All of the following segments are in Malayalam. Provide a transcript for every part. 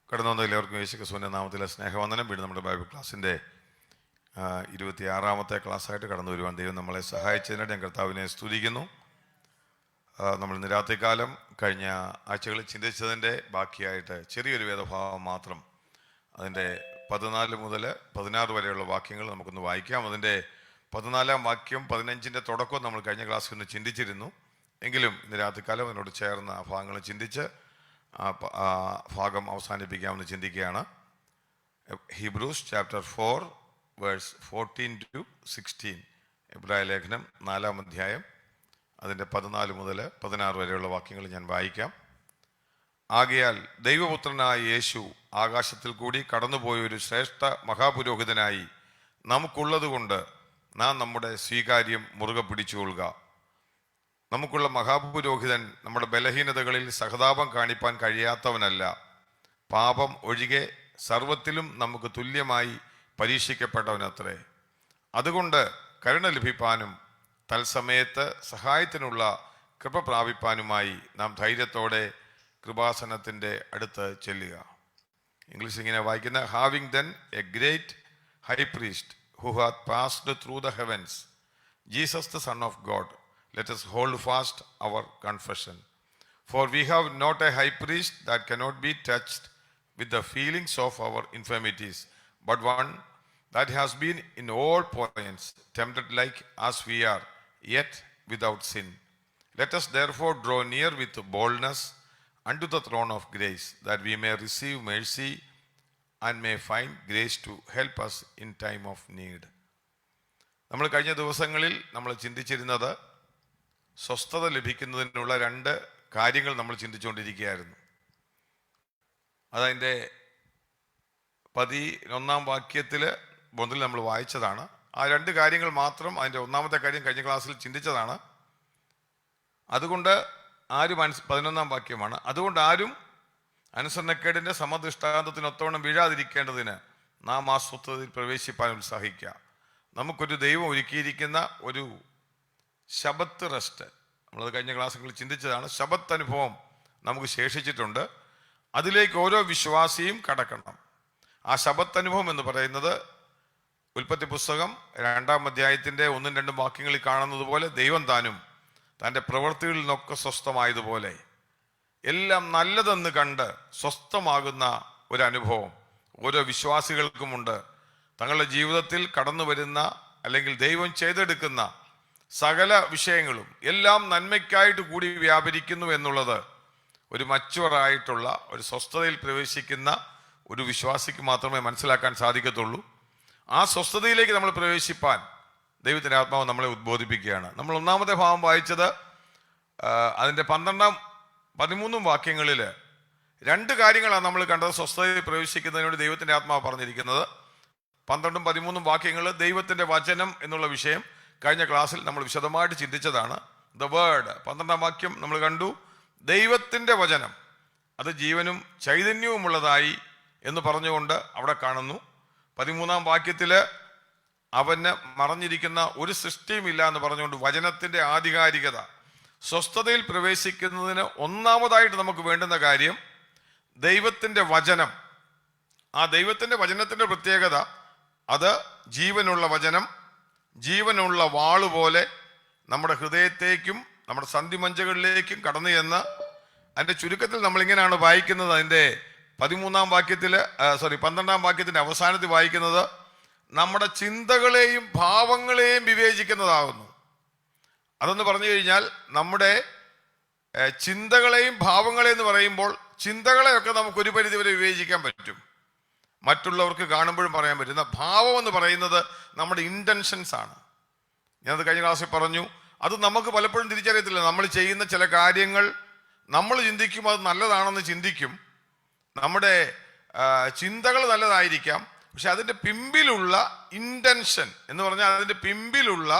കടന്നു വന്ന എല്ലാവർക്കും യേശു ക്രിസ്തുവിൻ്റെ നാമത്തിലെ സ്നേഹവന്ദനം. വീണ്ടും നമ്മുടെ ബൈബിൾ ക്ലാസ്സിൻ്റെ 26ാമത്തെ ക്ലാസ്സായിട്ട് കടന്നു വരുവാൻ ദൈവം നമ്മളെ സഹായിച്ചതിനായിട്ട് ഞാൻ കർത്താവിനെ സ്തുതിക്കുന്നു. നമ്മൾ ഇന്ന് രാത്രികാലം കഴിഞ്ഞ ആഴ്ചകളിൽ ചിന്തിച്ചതിൻ്റെ ബാക്കിയായിട്ട് ചെറിയൊരു വേദഭാവം മാത്രം, അതിൻ്റെ 14 മുതൽ 16 വരെയുള്ള വാക്യങ്ങൾ നമുക്കൊന്ന് വായിക്കാം. അതിൻ്റെ 14ാം വാക്യം 15ൻ്റെ തുടക്കം നമ്മൾ കഴിഞ്ഞ ക്ലാസ്സിൽ ഒന്ന് ചിന്തിച്ചിരുന്നു. എങ്കിലും ഇന്ന് രാത്രികാലം അതിനോട് ചേർന്ന ആ ഭാഗങ്ങൾ ചിന്തിച്ച് ആ ഭാഗം അവസാനിപ്പിക്കാമെന്ന് ചിന്തിക്കുകയാണ്. ഹീബ്രൂസ് ചാപ്റ്റർ 4 വേഴ്സ് 14 to 16, എബ്രായ ലേഖനം 4-ാം അധ്യായം അതിൻ്റെ 14 മുതൽ 16 വരെയുള്ള വാക്യങ്ങൾ ഞാൻ വായിക്കാം. ആകയാൽ ദൈവപുത്രനായ യേശു ആകാശത്തിൽ കൂടി കടന്നുപോയ ഒരു ശ്രേഷ്ഠ മഹാപുരോഹിതനായി നമുക്കുള്ളത് കൊണ്ട് നാം നമ്മുടെ സ്വീകാര്യം മുറുകെ പിടിച്ചുകൊള്ളുക. നമുക്കുള്ള മഹാപുരോഹിതൻ നമ്മുടെ ബലഹീനതകളിൽ സഹതാപം കാണിപ്പാൻ കഴിയാത്തവനല്ല, പാപം ഒഴികെ സർവത്തിലും നമുക്ക് തുല്യമായി പരീക്ഷിക്കപ്പെട്ടവനത്രേ. അതുകൊണ്ട് കരുണ ലഭിപ്പാനും തത്സമയത്ത് സഹായത്തിനുള്ള കൃപ പ്രാപിപ്പാനുമായി നാം ധൈര്യത്തോടെ കൃപാസനത്തിൻ്റെ അടുത്ത് ചെല്ലുക. ഇംഗ്ലീഷ് ഇങ്ങനെ വായിക്കുന്ന, having then A great high priest who hath passed through the heavens, Jesus the Son of God, let us hold fast our confession. For we have not a high priest that cannot be touched with the feelings of our infirmities, but one that has been in all points tempted like as we are, yet without sin. Let us therefore draw near with boldness unto the throne of grace, that we may receive mercy and may find grace to help us in time of need. നമ്മൾ കഴിഞ്ഞ ദിവസങ്ങളിൽ നമ്മൾ ചിന്തിച്ചിരുന്നത് സ്വസ്ഥത ലഭിക്കുന്നതിനുള്ള 2 കാര്യങ്ങൾ നമ്മൾ ചിന്തിച്ചുകൊണ്ടിരിക്കുകയായിരുന്നു. അതതിൻ്റെ 11ാം വാക്യത്തിൽ മുതൽ നമ്മൾ വായിച്ചതാണ്. ആ 2 കാര്യങ്ങൾ മാത്രം, അതിൻ്റെ 1ാമത്തെ കാര്യം കഴിഞ്ഞ ക്ലാസ്സിൽ ചിന്തിച്ചതാണ്. അതുകൊണ്ട് ആരും 11ാം വാക്യമാണ്. അതുകൊണ്ട് ആരും അനുസരണക്കേടിൻ്റെ സമദൃഷ്ടാന്തത്തിനൊത്തവണ്ണം വീഴാതിരിക്കേണ്ടതിന് നാം ആ സ്വത്വത്തിൽ പ്രവേശിപ്പാൻ ഉത്സാഹിക്കുക. നമുക്കൊരു ദൈവം ഒരുക്കിയിരിക്കുന്ന ഒരു ശബത്ത് റെസ്റ്റ്, നമ്മളത് കഴിഞ്ഞ ക്ലാസ്സുകളിൽ ചിന്തിച്ചതാണ്. ശബത്ത് അനുഭവം നമുക്ക് ശേഷിച്ചിട്ടുണ്ട്. അതിലേക്ക് ഓരോ വിശ്വാസിയും കടക്കണം. ആ ശബത്ത് അനുഭവം എന്ന് പറയുന്നത് ഉൽപ്പത്തി പുസ്തകം 2-ാം അധ്യായത്തിൻ്റെ 1-2 വാക്യങ്ങളിൽ കാണുന്നത് പോലെ ദൈവം താനും തൻ്റെ പ്രവൃത്തികളിൽ നിന്നൊക്കെ സ്വസ്ഥമായതുപോലെ എല്ലാം നല്ലതെന്ന് കണ്ട് സ്വസ്ഥമാകുന്ന ഒരനുഭവം ഓരോ വിശ്വാസികൾക്കുമുണ്ട്. തങ്ങളുടെ ജീവിതത്തിൽ കടന്നു വരുന്ന അല്ലെങ്കിൽ ദൈവം ചെയ്തെടുക്കുന്ന സകല വിഷയങ്ങളും എല്ലാം നന്മയ്ക്കായിട്ട് കൂടി വ്യാപരിക്കുന്നു എന്നുള്ളത് ഒരു മച്ചുവറായിട്ടുള്ള ഒരു സ്വസ്ഥതയിൽ പ്രവേശിക്കുന്ന ഒരു വിശ്വാസിക്ക് മാത്രമേ മനസ്സിലാക്കാൻ സാധിക്കത്തുള്ളൂ. ആ സ്വസ്ഥതയിലേക്ക് നമ്മൾ പ്രവേശിപ്പാൻ ദൈവത്തിൻ്റെ ആത്മാവ് നമ്മളെ ഉദ്ബോധിപ്പിക്കുകയാണ്. നമ്മൾ 1ാമത്തെ ഭാഗം വായിച്ചത് അതിൻ്റെ 12-ാം 13 വാക്യങ്ങളിൽ 2 കാര്യങ്ങളാണ് നമ്മൾ കണ്ടത്. സ്വസ്ഥതയിൽ പ്രവേശിക്കുന്നതിനോട് ദൈവത്തിൻ്റെ ആത്മാവ് പറഞ്ഞിരിക്കുന്നത് 12ഉം 13ഉം വാക്യങ്ങൾ ദൈവത്തിൻ്റെ വചനം എന്നുള്ള വിഷയം കഴിഞ്ഞ ക്ലാസ്സിൽ നമ്മൾ വിശദമായിട്ട് ചിന്തിച്ചതാണ്. ദ വേർഡ്, 12ാം വാക്യം നമ്മൾ കണ്ടു. ദൈവത്തിൻ്റെ വചനം അത് ജീവനും ചൈതന്യവുമുള്ളതായി എന്ന് പറഞ്ഞുകൊണ്ട് അവിടെ കാണുന്നു. 13ാം വാക്യത്തിൽ അവന് മറഞ്ഞിരിക്കുന്ന ഒരു സൃഷ്ടിയും ഇല്ല എന്ന് പറഞ്ഞുകൊണ്ട് വചനത്തിൻ്റെ ആധികാരികത. സ്വസ്ഥതയിൽ പ്രവേശിക്കുന്നതിന് 1ാമതായിട്ട് നമുക്ക് വേണ്ടുന്ന കാര്യം ദൈവത്തിൻ്റെ വചനം. ആ ദൈവത്തിൻ്റെ വചനത്തിൻ്റെ പ്രത്യേകത, അത് ജീവനുള്ള വചനം, ജീവനുള്ള വാളുപോലെ നമ്മുടെ ഹൃദയത്തേക്കും നമ്മുടെ സന്ധിമഞ്ചകളിലേക്കും കടന്നു ചെന്ന്, അതിൻ്റെ ചുരുക്കത്തിൽ നമ്മളിങ്ങനെയാണ് വായിക്കുന്നത്. അതിൻ്റെ 13ാം വാക്യത്തിൽ 12ാം വാക്യത്തിൻ്റെ അവസാനത്തിൽ വായിക്കുന്നത്, നമ്മുടെ ചിന്തകളെയും ഭാവങ്ങളെയും വിവേചിക്കുന്നതാകുന്നു. അതെന്ന് പറഞ്ഞു കഴിഞ്ഞാൽ നമ്മുടെ ചിന്തകളെയും ഭാവങ്ങളെയും എന്ന് പറയുമ്പോൾ ചിന്തകളെയൊക്കെ നമുക്ക് ഒരു പരിധി വരെ വിവേചിക്കാൻ പറ്റും, മറ്റുള്ളവർക്ക് കാണുമ്പോഴും പറയാൻ പറ്റുന്ന. ഭാവം എന്ന് പറയുന്നത് നമ്മുടെ ഇൻറ്റൻഷൻസ് ആണ്. ഞാനത് കഴിഞ്ഞ ക്ലാസ്സിൽ പറഞ്ഞു. അത് നമുക്ക് പലപ്പോഴും തിരിച്ചറിയത്തില്ല. നമ്മൾ ചെയ്യുന്ന ചില കാര്യങ്ങൾ നമ്മൾ ചിന്തിക്കും അത് നല്ലതാണെന്ന് ചിന്തിക്കും, നമ്മുടെ ചിന്തകൾ നല്ലതായിരിക്കാം, പക്ഷെ അതിൻ്റെ പിമ്പിലുള്ള ഇൻറ്റൻഷൻ എന്ന് പറഞ്ഞാൽ അതിൻ്റെ പിമ്പിലുള്ള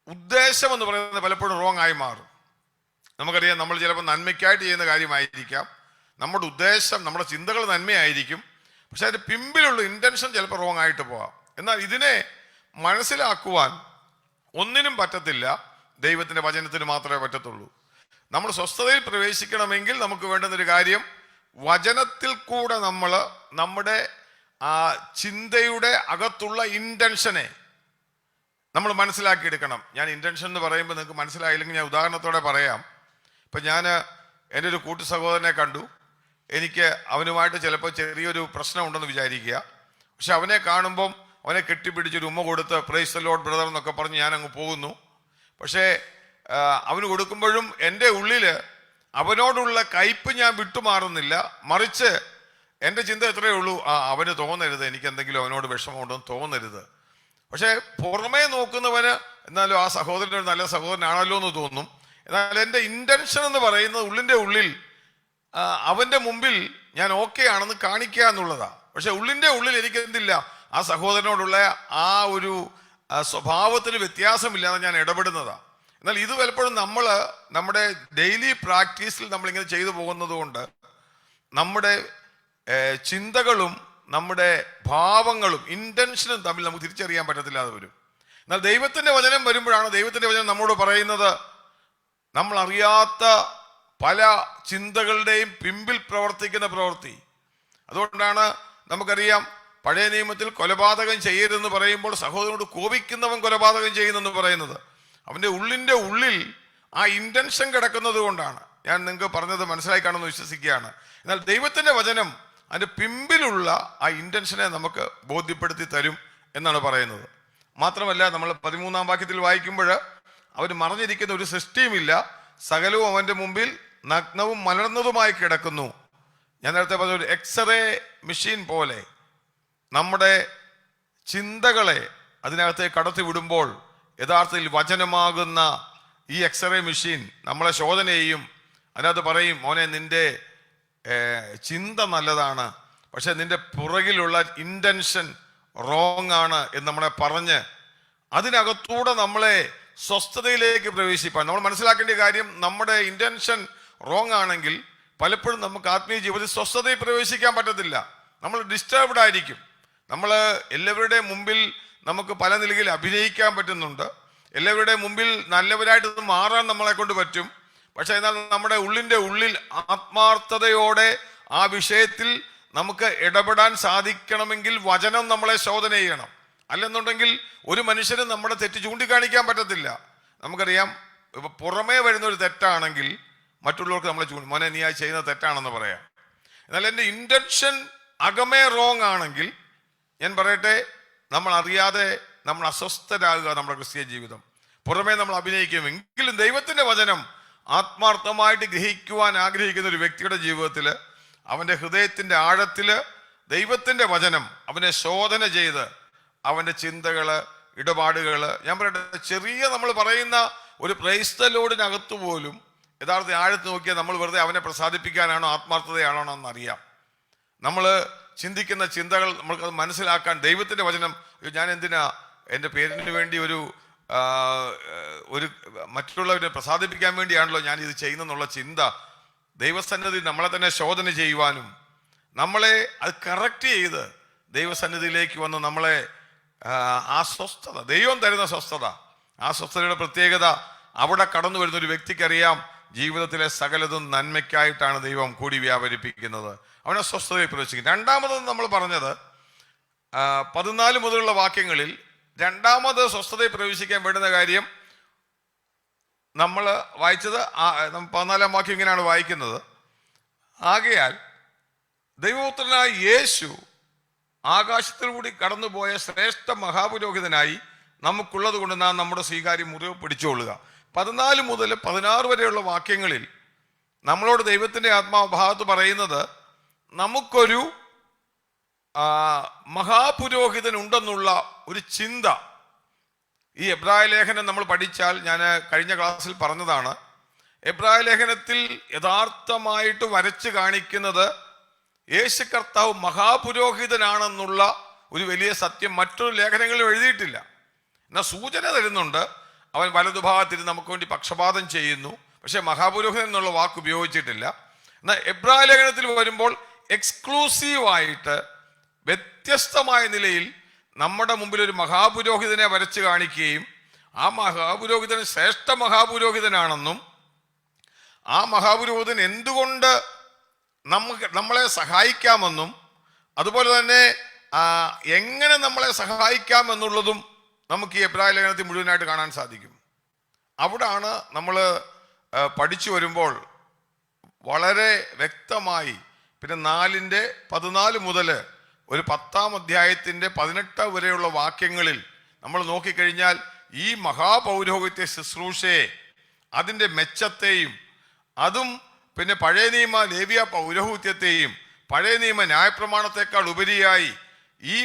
ഉദ്ദേശം എന്ന് പറയുന്നത് പലപ്പോഴും റോങ് ആയി മാറും. നമുക്കറിയാം, നമ്മൾ ചിലപ്പോൾ നന്മയ്ക്കായിട്ട് ചെയ്യുന്ന കാര്യമായിരിക്കാം, നമ്മുടെ ഉദ്ദേശം നമ്മുടെ ചിന്തകൾ നന്മയായിരിക്കും, പക്ഷെ അതിൻ്റെ പിമ്പിലുള്ള ഇൻറ്റൻഷൻ ചിലപ്പോൾ റോങ് ആയിട്ട് പോവാം. എന്നാൽ ഇതിനെ മനസ്സിലാക്കുവാൻ ഒന്നിനും പറ്റത്തില്ല, ദൈവത്തിൻ്റെ വചനത്തിന് മാത്രമേ പറ്റത്തുള്ളൂ. നമ്മൾ സ്വസ്ഥതയിൽ പ്രവേശിക്കണമെങ്കിൽ നമുക്ക് വേണ്ടുന്നൊരു കാര്യം വചനത്തിൽ കൂടെ നമ്മൾ നമ്മുടെ ആ ചിന്തയുടെ അകത്തുള്ള ഇൻറ്റൻഷനെ നമ്മൾ മനസ്സിലാക്കിയെടുക്കണം. ഞാൻ ഇൻറ്റൻഷൻ എന്ന് പറയുമ്പോൾ നിങ്ങൾക്ക് മനസ്സിലായില്ലെങ്കിൽ ഞാൻ ഉദാഹരണത്തോടെ പറയാം. ഇപ്പം ഞാൻ എൻ്റെ ഒരു കൂട്ടു സഹോദരനെ കണ്ടു. എനിക്ക് അവനുമായിട്ട് ചിലപ്പോൾ ചെറിയൊരു പ്രശ്നമുണ്ടെന്ന് വിചാരിക്കുക. പക്ഷെ അവനെ കാണുമ്പം അവനെ കെട്ടിപ്പിടിച്ചൊരു ഉമ്മ കൊടുത്ത് പ്രൈസ് ദി ലോർഡ് ബ്രദർ എന്നൊക്കെ പറഞ്ഞ് ഞാൻ അങ്ങ് പോകുന്നു. പക്ഷേ അവന് കൊടുക്കുമ്പോഴും എൻ്റെ ഉള്ളിൽ അവനോടുള്ള കയ്പ് ഞാൻ വിട്ടുമാറുന്നില്ല. മറിച്ച് എൻ്റെ ചിന്ത എത്രയേ ഉള്ളൂ, അവന് തോന്നരുത് എനിക്ക് എന്തെങ്കിലും അവനോട് വിഷമമുണ്ടെന്ന് തോന്നരുത്. പക്ഷേ പുറമേ നോക്കുന്നവന് എന്നാലും ആ സഹോദരൻ ഒരു നല്ല സഹോദരനാണല്ലോ എന്ന് തോന്നും. എന്നാൽ എൻ്റെ ഇൻറ്റൻഷൻ എന്ന് പറയുന്നത് ഉള്ളിൻ്റെ ഉള്ളിൽ അവൻ്റെ മുമ്പിൽ ഞാൻ ഓക്കെ ആണെന്ന് കാണിക്കുക എന്നുള്ളതാണ്. പക്ഷെ ഉള്ളിൻ്റെ ഉള്ളിൽ എനിക്ക് എന്തില്ല, ആ സഹോദരനോടുള്ള ആ ഒരു സ്വഭാവത്തിന് വ്യത്യാസമില്ലാതെ ഞാൻ ഇടപെടുന്നതാണ്. എന്നാൽ ഇത് പലപ്പോഴും നമ്മുടെ ഡെയിലി പ്രാക്ടീസിൽ നമ്മളിങ്ങനെ ചെയ്തു പോകുന്നത് കൊണ്ട് നമ്മുടെ ചിന്തകളും നമ്മുടെ ഭാവങ്ങളും ഇൻറ്റൻഷനും തമ്മിൽ നമുക്ക് തിരിച്ചറിയാൻ പറ്റത്തില്ലാതെ വരും. എന്നാൽ ദൈവത്തിൻ്റെ വചനം വരുമ്പോഴാണ് ദൈവത്തിൻ്റെ വചനം നമ്മോട് പറയുന്നത് നമ്മൾ അറിയാത്ത പല ചിന്തകളുടെയും പിമ്പിൽ പ്രവർത്തിക്കുന്ന പ്രവൃത്തി. അതുകൊണ്ടാണ് നമുക്കറിയാം പഴയ നിയമത്തിൽ കൊലപാതകം ചെയ്യരുതെന്ന് പറയുമ്പോൾ സഹോദരനോട് കോപിക്കുന്നവൻ കൊലപാതകം ചെയ്യുന്നെന്ന് പറയുന്നത്. അവൻ്റെ ഉള്ളിൻ്റെ ഉള്ളിൽ ആ ഇൻറ്റൻഷൻ കിടക്കുന്നത് കൊണ്ടാണ്. ഞാൻ നിങ്ങൾക്ക് പറഞ്ഞത് മനസ്സിലായി കാണുമെന്ന് വിശ്വസിക്കുകയാണ്. എന്നാൽ ദൈവത്തിൻ്റെ വചനം അതിൻ്റെ പിമ്പിലുള്ള ആ ഇൻറ്റൻഷനെ നമുക്ക് ബോധ്യപ്പെടുത്തി തരും എന്നാണ് പറയുന്നത്. മാത്രമല്ല നമ്മൾ 13-ാം വാക്യത്തിൽ വായിക്കുമ്പോൾ അവന് മറഞ്ഞിരിക്കുന്ന ഒരു സൃഷ്ടിയുമില്ല, സകലവും അവൻ്റെ മുമ്പിൽ നഗ്നവും മലർന്നതുമായി കിടക്കുന്നു. ഞാൻ നേരത്തെ പറഞ്ഞ ഒരു എക്സ്റേ മെഷീൻ പോലെ നമ്മുടെ ചിന്തകളെ അതിനകത്തേക്ക് കടത്തി വിടുമ്പോൾ യഥാർത്ഥത്തിൽ വചനമാകുന്ന ഈ എക്സ്റേ മെഷീൻ നമ്മളെ ശോധന ചെയ്യും. അതിനകത്ത് പറയും, മോനെ നിന്റെ ചിന്ത നല്ലതാണ്, പക്ഷെ നിന്റെ പുറകിലുള്ള ഇൻറ്റൻഷൻ റോങ് ആണ് എന്ന് നമ്മളെ പറഞ്ഞ് അതിനകത്തൂടെ നമ്മളെ സ്വസ്ഥതയിലേക്ക് പ്രവേശിപ്പാൻ. നമ്മൾ മനസ്സിലാക്കേണ്ട കാര്യം, നമ്മുടെ ഇൻറ്റൻഷൻ റോങ് ആണെങ്കിൽ പലപ്പോഴും നമുക്ക് ആത്മീയ ജീവിതത്തിൽ സ്വസ്ഥതയിൽ പ്രവേശിക്കാൻ പറ്റത്തില്ല. നമ്മൾ ഡിസ്റ്റർബ്ഡ് ആയിരിക്കും. നമ്മൾ എല്ലാവരുടെയും മുമ്പിൽ നമുക്ക് പല നിലയിൽ അഭിനയിക്കാൻ പറ്റുന്നുണ്ട്. എല്ലാവരുടെയും മുമ്പിൽ നല്ലവരായിട്ട് മാറാൻ നമ്മളെ കൊണ്ട് പറ്റും. പക്ഷെ എന്നാൽ നമ്മുടെ ഉള്ളിൻ്റെ ഉള്ളിൽ ആത്മാർത്ഥതയോടെ ആ വിഷയത്തിൽ നമുക്ക് ഇടപെടാൻ സാധിക്കണമെങ്കിൽ വചനം നമ്മളെ ശോധന ചെയ്യണം. അല്ലെന്നുണ്ടെങ്കിൽ ഒരു മനുഷ്യനും നമ്മുടെ തെറ്റ് ചൂണ്ടിക്കാണിക്കാൻ പറ്റത്തില്ല. നമുക്കറിയാം, ഇപ്പൊ പുറമേ വരുന്ന ഒരു തെറ്റാണെങ്കിൽ മറ്റുള്ളവർക്ക് നമ്മളെ മോനെ നീ ആ ചെയ്യുന്ന തെറ്റാണെന്ന് പറയാം. എന്നാൽ എൻ്റെ ഇൻറ്റൻഷൻ അകമേ റോങ് ആണെങ്കിൽ ഞാൻ പറയട്ടെ, നമ്മൾ അറിയാതെ നമ്മൾ അസ്വസ്ഥരാകുക നമ്മുടെ ക്രിസ്തീയ ജീവിതം. പുറമേ നമ്മൾ അഭിനയിക്കുമെങ്കിലും ദൈവത്തിൻ്റെ വചനം ആത്മാർത്ഥമായിട്ട് ഗ്രഹിക്കുവാൻ ആഗ്രഹിക്കുന്ന ഒരു വ്യക്തിയുടെ ജീവിതത്തിൽ അവൻ്റെ ഹൃദയത്തിൻ്റെ ആഴത്തിൽ ദൈവത്തിൻ്റെ വചനം അവനെ ശോധന ചെയ്ത് അവൻ്റെ ചിന്തകള്, ഇടപാടുകള്, ഞാൻ പറയട്ടെ, ചെറിയ നമ്മൾ പറയുന്ന ഒരു പ്രൈസ് ദി ലോർഡിനകത്ത് പോലും യഥാർത്ഥ ആഴത്ത് നോക്കിയാൽ നമ്മൾ വെറുതെ അവനെ പ്രസാദിപ്പിക്കാനാണോ ആത്മാർത്ഥതയാണോ എന്നറിയാം. നമ്മൾ ചിന്തിക്കുന്ന ചിന്തകൾ നമ്മൾക്കത് മനസ്സിലാക്കാൻ ദൈവത്തിൻ്റെ വചനം, ഞാൻ എന്തിനാ എൻ്റെ പേരിന് വേണ്ടി ഒരു മറ്റുള്ളവരെ പ്രസാദിപ്പിക്കാൻ വേണ്ടിയാണല്ലോ ഞാൻ ഇത് ചെയ്യുന്നെന്നുള്ള ചിന്ത ദൈവസന്നിധി നമ്മളെ തന്നെ ശോധന ചെയ്യുവാനും നമ്മളെ അത് കറക്റ്റ് ചെയ്ത് ദൈവസന്നിധിയിലേക്ക് വന്ന് നമ്മളെ ആ സ്വസ്ഥത, ദൈവം തരുന്ന സ്വസ്ഥത, ആ സ്വസ്ഥതയുടെ പ്രത്യേകത അവിടെ കടന്നു വരുന്ന ഒരു വ്യക്തിക്കറിയാം ജീവിതത്തിലെ സകലതും നന്മയ്ക്കായിട്ടാണ് ദൈവം കൂടി വ്യാപരിപ്പിക്കുന്നത്. അവനെ സ്വസ്ഥതയിൽ പ്രവേശിക്കും. രണ്ടാമത് നമ്മൾ പറഞ്ഞത് 14 മുതലുള്ള വാക്യങ്ങളിൽ രണ്ടാമത് സ്വസ്ഥതയിൽ പ്രവേശിക്കാൻ വേണ്ടുന്ന കാര്യം നമ്മൾ വായിച്ചത് 14-ാം വാക്യം ഇങ്ങനെയാണ് വായിക്കുന്നത്, ആകയാൽ ദൈവപുത്രനായ യേശു ആകാശത്തിലൂടെ കടന്നുപോയ ശ്രേഷ്ഠ മഹാപുരോഹിതനായി നമുക്കുള്ളത് കൊണ്ട് നാം നമ്മുടെ സ്വീകാര്യം മുറിവ് പിടിച്ചുകൊള്ളുക. 14 മുതൽ 16 വരെയുള്ള വാക്യങ്ങളിൽ നമ്മളോട് ദൈവത്തിൻ്റെ ആത്മാഭാഗത്ത് പറയുന്നത് നമുക്കൊരു മഹാപുരോഹിതൻ ഉണ്ടെന്നുള്ള ഒരു ചിന്ത. ഈ എബ്രായ ലേഖനം നമ്മൾ പഠിച്ചാൽ, ഞാൻ കഴിഞ്ഞ ക്ലാസ്സിൽ പറഞ്ഞതാണ്, എബ്രായ ലേഖനത്തിൽ യഥാർത്ഥമായിട്ട് വരച്ച് കാണിക്കുന്നത് യേശു കർത്താവ് മഹാപുരോഹിതനാണെന്നുള്ള ഒരു വലിയ സത്യം മറ്റൊരു ലേഖനങ്ങളിലും എഴുതിയിട്ടില്ല. എന്നാൽ സൂചന തരുന്നുണ്ട്, അവൻ വലതുഭാഗത്തിരുന്ന് നമുക്ക് വേണ്ടി പക്ഷപാതം ചെയ്യുന്നു. പക്ഷെ മഹാപുരോഹിതൻ എന്നുള്ള വാക്ക് ഉപയോഗിച്ചിട്ടില്ല. എന്നാൽ എബ്രായ ലേഖനത്തിൽ വരുമ്പോൾ എക്സ്ക്ലൂസീവായിട്ട് വ്യത്യസ്തമായ നിലയിൽ നമ്മുടെ മുമ്പിൽ ഒരു മഹാപുരോഹിതനെ വരച്ച് കാണിക്കുകയും ആ മഹാപുരോഹിതൻ ശ്രേഷ്ഠ മഹാപുരോഹിതനാണെന്നും ആ മഹാപുരോഹിതൻ എന്തുകൊണ്ട് നമ്മളെ സഹായിക്കാമെന്നും അതുപോലെ തന്നെ എങ്ങനെ നമ്മളെ സഹായിക്കാമെന്നുള്ളതും നമുക്ക് ഈ എബ്രായ ലേഖനത്തിൽ മുഴുവനായിട്ട് കാണാൻ സാധിക്കും. അവിടാണ് നമ്മൾ പഠിച്ചു വരുമ്പോൾ വളരെ വ്യക്തമായി പിന്നെ 4:14 മുതൽ ഒരു 10-ാം അധ്യായത്തിൻ്റെ 18 വരെയുള്ള വാക്യങ്ങളിൽ നമ്മൾ നോക്കിക്കഴിഞ്ഞാൽ ഈ മഹാപൗരോഹിത്യ ശുശ്രൂഷയെ അതിൻ്റെ മെച്ചത്തെയും അതും പിന്നെ പഴയ നിയമ ലേവ്യ പൗരോഹിത്യത്തെയും പഴയ നിയമ ന്യായപ്രമാണത്തെക്കാൾ ഉപരിയായി ഈ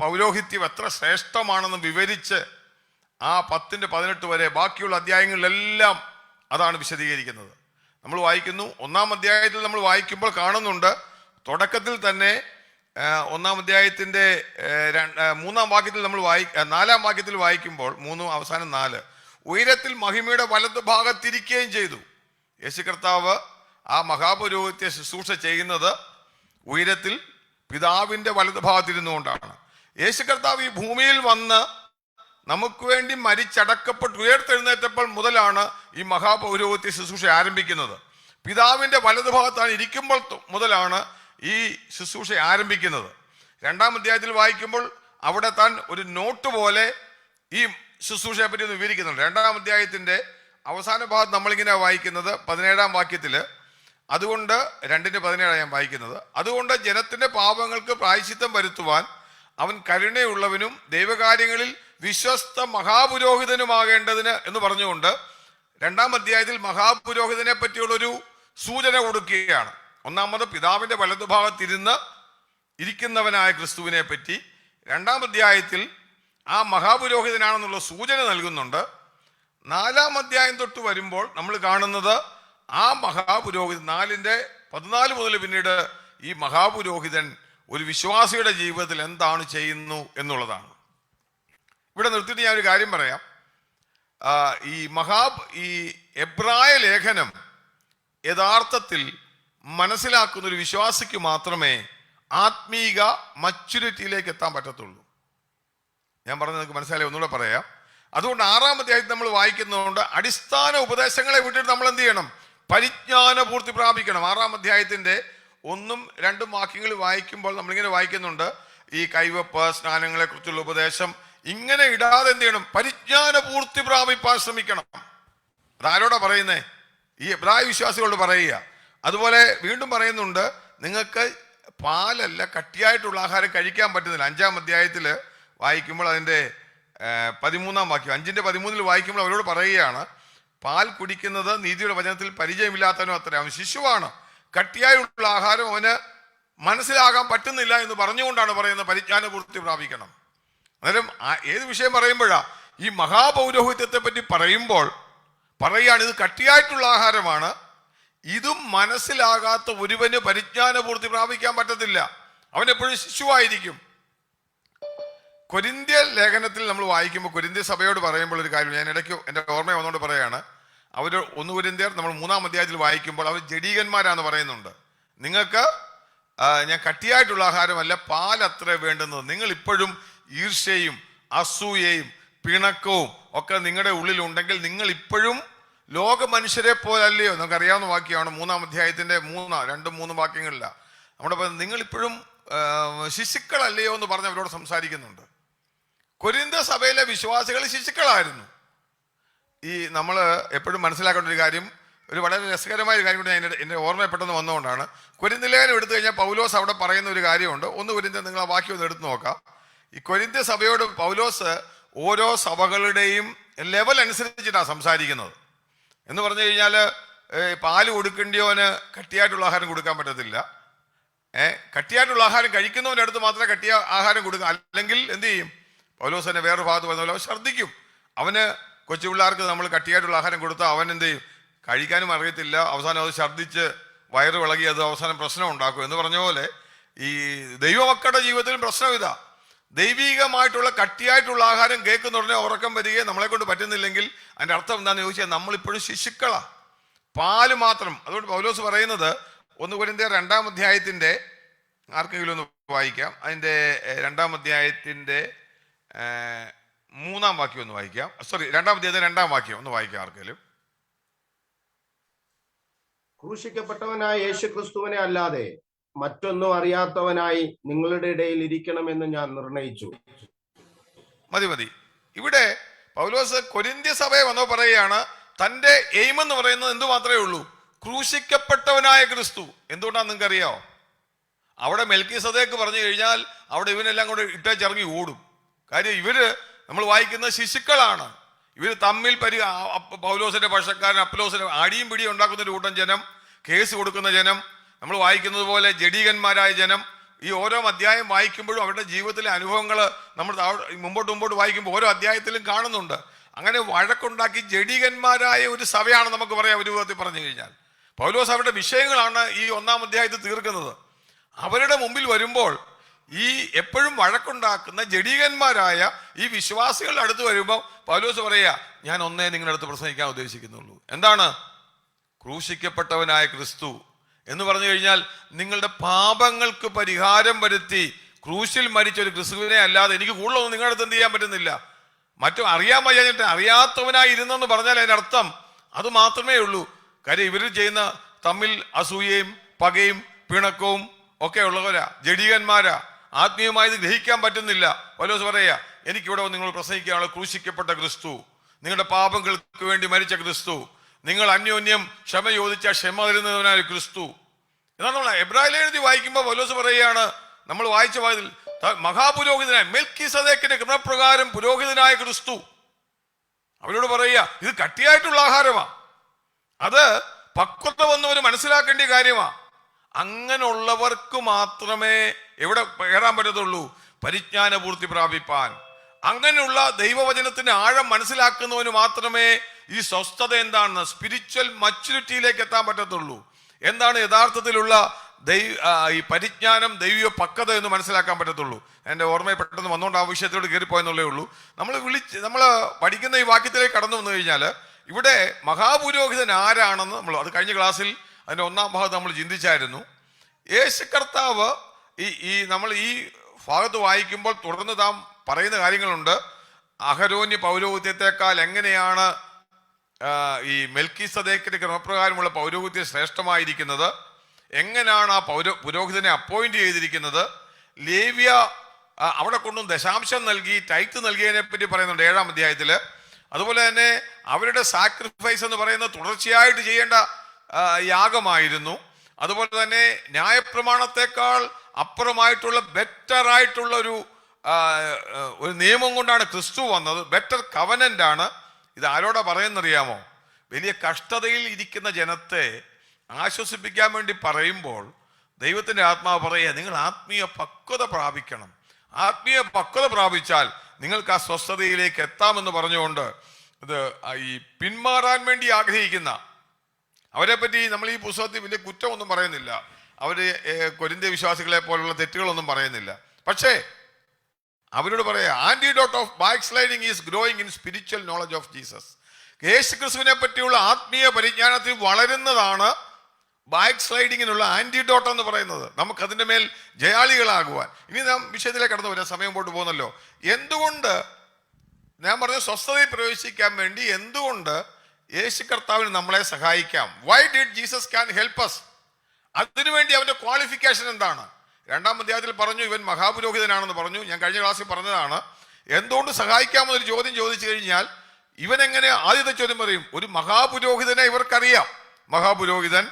പൗരോഹിത്യം എത്ര ശ്രേഷ്ഠമാണെന്ന് വിവരിച്ച് ആ 10-18 വരെ ബാക്കിയുള്ള അധ്യായങ്ങളിലെല്ലാം അതാണ് വിശദീകരിക്കുന്നത്. നമ്മൾ വായിക്കുന്നു 1-ാം അധ്യായത്തിൽ നമ്മൾ വായിക്കുമ്പോൾ കാണുന്നുണ്ട്, തുടക്കത്തിൽ തന്നെ 1-ാം അധ്യായത്തിൻ്റെ 3-ാം വാക്യത്തിൽ നമ്മൾ 4-ാം വാക്യത്തിൽ വായിക്കുമ്പോൾ 3 അവസാനം 4 ഉയരത്തിൽ മഹിമയുടെ വലത് ഭാഗത്തിരിക്കുകയും ചെയ്തു. യേശു കർത്താവ് ആ മഹാപുരോഹിത്യ ശുശ്രൂഷ ചെയ്യുന്നത് ഉയരത്തിൽ പിതാവിൻ്റെ വലത് ഭാഗത്തിരുന്നുകൊണ്ടാണ്. യേശു കർത്താവ് ഈ ഭൂമിയിൽ വന്ന് നമുക്ക് വേണ്ടി മരിച്ചടക്കപ്പെട്ട് ഉയർത്തെഴുന്നേറ്റപ്പോൾ മുതലാണ് ഈ മഹാപൗരോഹിത്യ ശുശ്രൂഷ ആരംഭിക്കുന്നത്. പിതാവിൻ്റെ വലത് ഭാഗത്താണ് ഇരിക്കുമ്പോൾ മുതലാണ് ഈ ശുശ്രൂഷ ആരംഭിക്കുന്നത്. 2-ാം അധ്യായത്തിൽ വായിക്കുമ്പോൾ അവിടെ താൻ ഒരു നോട്ട് പോലെ ഈ ശുശ്രൂഷയെ പറ്റി ഒന്ന് വിവരിക്കുന്നുണ്ട്. 2-ാം അധ്യായത്തിൻ്റെ അവസാന ഭാഗത്ത് നമ്മളിങ്ങനെ വായിക്കുന്നത് 17-ാം വാക്യത്തിൽ, അതുകൊണ്ട് 2:17 ഞാൻ വായിക്കുന്നത്, അതുകൊണ്ട് ജനത്തിൻ്റെ പാപങ്ങൾക്ക് പ്രായശ്ചിത്തം വരുത്തുവാൻ അവൻ കരുണയുള്ളവനും ദൈവകാര്യങ്ങളിൽ വിശ്വസ്ത മഹാപുരോഹിതനുമാകേണ്ടതിന് എന്ന് പറഞ്ഞുകൊണ്ട് 2-ാം അധ്യായത്തിൽ മഹാപുരോഹിതനെ പറ്റിയുള്ളൊരു സൂചന കൊടുക്കുകയാണ്. ഒന്നാമത് പിതാവിൻ്റെ വലതുഭാഗത്തിരുന്ന് ഇരിക്കുന്നവനായ ക്രിസ്തുവിനെ പറ്റി 2-ാം അധ്യായത്തിൽ ആ മഹാപുരോഹിതനാണെന്നുള്ള സൂചന നൽകുന്നുണ്ട്. 4-ാം അധ്യായം തൊട്ട് വരുമ്പോൾ നമ്മൾ കാണുന്നത് ആ മഹാപുരോഹിതൻ 4:14 മുതൽ പിന്നീട് ഈ മഹാപുരോഹിതൻ ഒരു വിശ്വാസിയുടെ ജീവിതത്തിൽ എന്താണ് ചെയ്യുന്നു എന്നുള്ളതാണ്. ഇവിടെ നിർത്തിയിട്ട് ഞാൻ ഒരു കാര്യം പറയാം. ഈ എബ്രായ ലേഖനം യഥാർത്ഥത്തിൽ മനസ്സിലാക്കുന്ന ഒരു വിശ്വാസിക്ക് മാത്രമേ ആത്മീക മച്യൂരിറ്റിയിലേക്ക് എത്താൻ പറ്റത്തുള്ളൂ. ഞാൻ പറഞ്ഞത് നിങ്ങൾക്ക് മനസ്സിലായി, ഒന്നുകൂടെ പറയാം. അതുകൊണ്ട് 6-ാം അധ്യായത്തിൽ നമ്മൾ വായിക്കുന്നതുകൊണ്ട് അടിസ്ഥാന ഉപദേശങ്ങളെ വിട്ടിട്ട് നമ്മൾ എന്ത് ചെയ്യണം? പരിജ്ഞാന പൂർത്തി പ്രാപിക്കണം. 6-ാം അധ്യായത്തിൻ്റെ 1-ഉം 2-ഉം വാക്യങ്ങൾ വായിക്കുമ്പോൾ നമ്മളിങ്ങനെ വായിക്കുന്നുണ്ട്, ഈ കൈവപ്പ് സ്നാനങ്ങളെ കുറിച്ചുള്ള ഉപദേശം ഇങ്ങനെ ഇടാതെ എന്ത് ചെയ്യണം? പരിജ്ഞാന പൂർത്തി പ്രാപിപ്പാൻ ശ്രമിക്കണം. അതാരോടാ പറയുന്നേ? ഈ എബ്രായ വിശ്വാസികളോട് പറയുക. അതുപോലെ വീണ്ടും പറയുന്നുണ്ട്, നിങ്ങൾക്ക് പാലല്ല കട്ടിയായിട്ടുള്ള ആഹാരം കഴിക്കാൻ പറ്റുന്നില്ല. 5-ാം അധ്യായത്തിൽ വായിക്കുമ്പോൾ അതിൻ്റെ 13-ാം വാക്യം 5:13 വായിക്കുമ്പോൾ അവരോട് പറയുകയാണ്, പാൽ കുടിക്കുന്നത് നീതിയുടെ വചനത്തിൽ പരിചയമില്ലാത്തവനോ അത്ര, അവൻ ശിശുവാണ്, കട്ടിയായുള്ള ആഹാരം അവന് മനസ്സിലാകാൻ പറ്റുന്നില്ല എന്ന് പറഞ്ഞുകൊണ്ടാണ് പറയുന്നത് പരിജ്ഞാന പൂർത്തി പ്രാപിക്കണം. അന്നേരം ഏത് വിഷയം പറയുമ്പോഴാ ഈ മഹാപൗരോഹിത്യത്തെ പറ്റി പറയുമ്പോൾ പറയുകയാണ്, ഇത് കട്ടിയായിട്ടുള്ള ആഹാരമാണ്, ഇതും മനസ്സിലാകാത്ത ഒരുവന് പരിജ്ഞാന പൂർത്തി പ്രാപിക്കാൻ പറ്റത്തില്ല, അവൻ എപ്പോഴും ശിശുവായിരിക്കും. കൊരിന്ത്യ ലേഖനത്തിൽ നമ്മൾ വായിക്കുമ്പോൾ കൊരിന്ത്യ സഭയോട് പറയുമ്പോൾ ഒരു കാര്യം ഞാൻ ഇടയ്ക്ക് എൻ്റെ ഓർമ്മ വന്നുകൊണ്ട് പറയുകയാണ്. അവർ 1 കൊരിന്ത്യർ നമ്മൾ 3-ാം അധ്യായത്തിൽ വായിക്കുമ്പോൾ അവർ ജഡീകന്മാരാന്ന് പറയുന്നുണ്ട്. നിങ്ങൾക്ക് ഞാൻ കട്ടിയായിട്ടുള്ള ആഹാരമല്ല പാലത്ര വേണ്ടുന്നത്, നിങ്ങൾ ഇപ്പോഴും ഈർഷ്യയും അസൂയയും പിണക്കവും ഒക്കെ നിങ്ങളുടെ ഉള്ളിലുണ്ടെങ്കിൽ നിങ്ങൾ ഇപ്പോഴും ലോക മനുഷ്യരെ പോലല്ലയോ. നമുക്കറിയാവുന്ന വാക്യമാണ് 3-ാം അധ്യായത്തിൻ്റെ 2-3 വാക്യങ്ങളില്ല. നമ്മുടെ നിങ്ങളിപ്പോഴും ശിശുക്കളല്ലയോ എന്ന് പറഞ്ഞ് അവരോട് സംസാരിക്കുന്നുണ്ട്. കൊരിന്ത്യ സഭയിലെ വിശ്വാസികൾ ശിശുക്കളായിരുന്നു. ഈ നമ്മൾ എപ്പോഴും മനസ്സിലാക്കേണ്ട ഒരു കാര്യം, ഒരു വളരെ രസകരമായ ഒരു കാര്യം കൂടി ഞാൻ എൻ്റെ ഓർമ്മ പെട്ടെന്ന് വന്നുകൊണ്ടാണ്. കൊരിന്ത്യ ലേഖനം എടുത്തു കഴിഞ്ഞാൽ പൗലോസ് അവിടെ പറയുന്ന ഒരു കാര്യമുണ്ട്. 1 കൊരിന്ത്യ നിങ്ങൾ ആ വാക്യം ഒന്ന് എടുത്തു നോക്കാം. ഈ കൊരിന്ത്യ സഭയോട് പൗലോസ് ഓരോ സഭകളുടെയും ലെവൽ അനുസരിച്ചിട്ടാണ് സംസാരിക്കുന്നത്. എന്ന് പറഞ്ഞു കഴിഞ്ഞാൽ പാല് കൊടുക്കേണ്ടിയോന് കട്ടിയായിട്ടുള്ള ആഹാരം കൊടുക്കാൻ പറ്റത്തില്ല. കട്ടിയായിട്ടുള്ള ആഹാരം കഴിക്കുന്നവൻ്റെ അടുത്ത് മാത്രമേ കട്ടിയ ആഹാരം കൊടുക്കുക. അല്ലെങ്കിൽ എന്ത് ചെയ്യും? പൗലോസ് തന്നെ വേറൊരു ഭാഗത്ത് പറഞ്ഞ പോലെ അവൻ ഛർദ്ദിക്കും. അവന് കൊച്ചു പിള്ളേർക്ക് നമ്മൾ കട്ടിയായിട്ടുള്ള ആഹാരം കൊടുത്താൽ അവൻ എന്ത് ചെയ്യും? കഴിക്കാനും അറിയത്തില്ല, അവസാനം അത് ഛർദ്ദിച്ച് വയറ് വിളകി അത് അവസാനം പ്രശ്നം ഉണ്ടാക്കും. എന്ന് പറഞ്ഞ പോലെ ഈ ദൈവമക്കളുടെ ജീവിതത്തിലും പ്രശ്നം ഇതാ. ദൈവികമായിട്ടുള്ള കട്ടിയായിട്ടുള്ള ആഹാരം കേൾക്കുന്ന ഉടനെ ഉറക്കം വരികയും നമ്മളെ കൊണ്ട് പറ്റുന്നില്ലെങ്കിൽ അതിൻ്റെ അർത്ഥം എന്താണെന്ന് ചോദിച്ചാൽ നമ്മളിപ്പോഴും ശിശുക്കളാ, പാല് മാത്രം. അതുകൊണ്ട് പൗലോസ് പറയുന്നത് 1 കൊരിന്ത്യർ 2-ാം അധ്യായത്തിൻ്റെ ആർക്കെങ്കിലും ഒന്ന് വായിക്കാം. അതിൻ്റെ 2-ാം അധ്യായത്തിൻ്റെ 3-ാം വാക്യം ഒന്ന് വായിക്കാം. 2-ാം അധ്യായത്തിൻ്റെ 2-ാം വാക്യം ഒന്ന് വായിക്കാം ആർക്കെങ്കിലും. ക്രൂശിക്കപ്പെട്ടവനായ യേശു ക്രിസ്തുവിനെ അല്ലാതെ മറ്റൊന്നും അറിയാത്തവനായി നിങ്ങളുടെ ഇടയിൽ ഇരിക്കണമെന്ന് ഞാൻ നിർണയിച്ചു. മതി. ഇവിടെ പൗലോസ് കൊരിന്ത്യ സഭയെ വന്നോ പറയുകയാണ്, തന്റെ എയിം എന്ന് പറയുന്നത് എന്തു മാത്രമേ ഉള്ളൂ? ക്രൂശിക്കപ്പെട്ടവനായ ക്രിസ്തു. എന്തുകൊണ്ടാണ് നിങ്ങൾക്ക് അറിയാമോ? അവിടെ മെൽക്കിസദേക്ക് പറഞ്ഞു കഴിഞ്ഞാൽ അവിടെ ഇവനെല്ലാം കൂടെ ഇട്ടേച്ചിറങ്ങി ഓടും. കാര്യം ഇവര് നമ്മൾ വായിക്കുന്ന ശിശുക്കളാണ്. ഇവർ തമ്മിൽ പൗലോസിന്റെ പക്ഷക്കാരൻ അപ്പലോസിന്റെ അടിയും പിടിയും ഉണ്ടാക്കുന്ന ഒരു കൂട്ടം ജനം, കേസ് കൊടുക്കുന്ന ജനം, നമ്മൾ വായിക്കുന്നത് പോലെ ജഡീകന്മാരായ ജനം. ഈ ഓരോ അധ്യായം വായിക്കുമ്പോഴും അവരുടെ ജീവിതത്തിലെ അനുഭവങ്ങൾ നമ്മൾ മുമ്പോട്ട് വായിക്കുമ്പോൾ ഓരോ അധ്യായത്തിലും കാണുന്നുണ്ട്. അങ്ങനെ വഴക്കുണ്ടാക്കി ജഡീകന്മാരായ ഒരു സഭയാണ് നമുക്ക് പറയാം ഒരു വിധത്തിൽ പറഞ്ഞു കഴിഞ്ഞാൽ. പൗലോസ് അവരുടെ വിഷയങ്ങളാണ് ഈ 1-ാം അധ്യായത്തിൽ തീർക്കുന്നത്. അവരുടെ മുമ്പിൽ വരുമ്പോൾ ഈ എപ്പോഴും വഴക്കുണ്ടാക്കുന്ന ജഡീകന്മാരായ ഈ വിശ്വാസികളുടെ അടുത്ത് വരുമ്പോൾ പൗലോസ് പറയുക, ഞാൻ ഒന്നേ നിങ്ങളുടെ അടുത്ത് പ്രസംഗിക്കാൻ ഉദ്ദേശിക്കുന്നുള്ളൂ. എന്താണ്? ക്രൂശിക്കപ്പെട്ടവനായ ക്രിസ്തു എന്ന് പറഞ്ഞു കഴിഞ്ഞാൽ നിങ്ങളുടെ പാപങ്ങൾക്ക് പരിഹാരം വരുത്തി ക്രൂശിൽ മരിച്ച ഒരു ക്രിസ്തുവിനെ അല്ലാതെ എനിക്ക് കൂടുതലൊന്നും നിങ്ങളുടെ അടുത്ത് എന്ത് ചെയ്യാൻ പറ്റുന്നില്ല. മറ്റും അറിയാൻ വയ്യാഞ്ഞിട്ട് അറിയാത്തവനായി ഇരുന്നെന്ന് പറഞ്ഞാൽ അതിനർത്ഥം അത് മാത്രമേ ഉള്ളൂ. കാര്യം ഇവർ ചെയ്യുന്ന തമ്മിൽ അസൂയയും പകയും പിണക്കവും ഒക്കെ ഉള്ളവരാ, ജഡീകന്മാരാ, ആത്മീയമായി ഇത് ഗ്രഹിക്കാൻ പറ്റുന്നില്ല. പൗലോസ് പറയാ, എനിക്കിവിടെ നിങ്ങൾ പ്രസംഗിക്കാനുള്ള ക്രൂശിക്കപ്പെട്ട ക്രിസ്തു, നിങ്ങളുടെ പാപങ്ങൾക്ക് വേണ്ടി മരിച്ച ക്രിസ്തു, നിങ്ങൾ അന്യോന്യം ക്ഷമ ചോദിച്ച ക്ഷമ തരുന്നവനായ ക്രിസ്തു. എന്നാണ് നമ്മൾ എബ്രായ ലേഖനത്തിൽ വായിക്കുമ്പോൾ പൗലോസ് പറയുകയാണ്, നമ്മൾ വായിച്ച വായതിൽ മഹാപുരോഹിതനായ മെൽക്കിസദേക്കിന്റെ ക്രമപ്രകാരം പുരോഹിതനായ ക്രിസ്തു. അവരോട് പറയുക, ഇത് കട്ടിയായിട്ടുള്ള ആഹാരമാ, അത് പക്വത വന്നവർ മനസ്സിലാക്കേണ്ട കാര്യമാ. അങ്ങനെയുള്ളവർക്ക് മാത്രമേ എവിടെ കയറാൻ പറ്റത്തുള്ളൂ? പരിജ്ഞാന പൂർത്തി പ്രാപിപ്പാൻ. അങ്ങനെയുള്ള ദൈവവചനത്തിന്റെ ആഴം മനസ്സിലാക്കുന്നവന് മാത്രമേ ഈ സ്വസ്ഥത എന്താണെന്ന്, സ്പിരിച്വൽ മച്യൂരിറ്റിയിലേക്ക് എത്താൻ പറ്റത്തുള്ളൂ. എന്താണ് യഥാർത്ഥത്തിലുള്ള ഈ പരിജ്ഞാനം, ദൈവീയ പക്വത എന്ന് മനസ്സിലാക്കാൻ പറ്റത്തുള്ളൂ. എൻ്റെ ഓർമ്മയെ പെട്ടെന്ന് വന്നുകൊണ്ട് ആ വിഷയത്തോട് കയറിപ്പോയെന്നുള്ളേ ഉള്ളൂ. നമ്മൾ പഠിക്കുന്ന ഈ വാക്യത്തിലേക്ക് കടന്നു വന്നു കഴിഞ്ഞാൽ ഇവിടെ മഹാപുരോഹിതൻ ആരാണെന്ന് അത് കഴിഞ്ഞ ക്ലാസ്സിൽ അതിൻ്റെ 1-ാം ഭാഗത്ത് നമ്മൾ ചിന്തിച്ചായിരുന്നു. യേശു കർത്താവ് നമ്മൾ ഈ ഭാഗത്ത് വായിക്കുമ്പോൾ തുടർന്ന് താൻ പറയുന്ന കാര്യങ്ങളുണ്ട്. അഹരോന്യ പൗരോഹിത്യത്തെക്കാൾ എങ്ങനെയാണ് ഈ മെൽക്കിസദേക്കിന്റെ ക്രമപ്രകാരമുള്ള പൗരോഹിത്യം ശ്രേഷ്ഠമായിരിക്കുന്നത്, എങ്ങനെയാണ് ആ പുരോഹിതനെ അപ്പോയിന്റ് ചെയ്തിരിക്കുന്നത്. ലേവ്യ അവിടെ കൊണ്ടും ദശാംശം നൽകി ടൈറ്റ് നൽകിയതിനെ പറ്റി പറയുന്നുണ്ട് 7-ാം അധ്യായത്തില്. അതുപോലെ തന്നെ അവരുടെ സാക്രിഫൈസ് എന്ന് പറയുന്നത് തുടർച്ചയായിട്ട് ചെയ്യേണ്ട യാഗമായിരുന്നു. അതുപോലെ തന്നെ ന്യായപ്രമാണത്തെക്കാൾ അപ്പുറമായിട്ടുള്ള ബെറ്റർ ആയിട്ടുള്ള ഒരു നിയമം കൊണ്ടാണ് ക്രിസ്തു വന്നത്. ബെറ്റർ കവനന്റ് ആണ്. ഇത് ആരോടാ പറയുന്നറിയാമോ? വലിയ കഷ്ടതയിൽ ഇരിക്കുന്ന ജനത്തെ ആശ്വസിപ്പിക്കാൻ വേണ്ടി പറയുമ്പോൾ ദൈവത്തിന്റെ ആത്മാവ് പറയുക, നിങ്ങൾ ആത്മീയ പക്വത പ്രാപിക്കണം. ആത്മീയ പക്വത പ്രാപിച്ചാൽ നിങ്ങൾക്ക് ആ സ്വസ്ഥതയിലേക്ക് എത്താമെന്ന് പറഞ്ഞുകൊണ്ട് ഇത് ഈ പിന്മാറാൻ വേണ്ടി ആഗ്രഹിക്കുന്ന അവരെ പറ്റി നമ്മൾ ഈ പുസ്തകത്തിൽ വലിയ കുറ്റമൊന്നും പറയുന്നില്ല. അവര് കൊരിന്ത്യ വിശ്വാസികളെ പോലുള്ള തെറ്റുകളൊന്നും പറയുന്നില്ല. പക്ഷേ അവരോട് പറയാ, antidote of backsliding is growing in spiritual knowledge of Jesus. Yeshu ക്രിസ്തുവിനെ പറ്റിയുള്ള ആത്മീയ പരിജ്ഞാനത്തിൽ വളരുന്നതാണ് ബാക്ക് സ്ലൈഡിങ്ങിനുള്ള ആന്റിഡോട്ട് എന്ന് പറയുന്നത്. നമുക്കതിൻ്റെ മേൽ ജയാളികളാകുവാൻ. ഇനി നാം വിഷയത്തിലേക്ക് കടന്നു വരാൻ സമയം പോട്ട് പോകുന്നല്ലോ. എന്തുകൊണ്ട് ഞാൻ പറഞ്ഞു സ്വസ്ഥതയിൽ പ്രവേശിക്കാൻ വേണ്ടി എന്തുകൊണ്ട് യേശു കർത്താവിന് നമ്മളെ സഹായിക്കാം? Why did Jesus can help us? അതിനുവേണ്ടി അവന്റെ ക്വാളിഫിക്കേഷൻ എന്താണ്? 2-ാം അധ്യായത്തിൽ പറഞ്ഞു ഇവൻ മഹാപുരോഹിതനാണെന്ന് പറഞ്ഞു. ഞാൻ കഴിഞ്ഞ ക്ലാസ്സിൽ പറഞ്ഞതാണ്. എന്തുകൊണ്ട് സഹായിക്കാമെന്നൊരു ചോദ്യം ചോദിച്ചു കഴിഞ്ഞാൽ ഇവൻ എങ്ങനെ ആദ്യത്തെ ചോദ്യം പറയും? ഒരു മഹാപുരോഹിതനെ ഇവർക്കറിയാം. മഹാപുരോഹിതൻ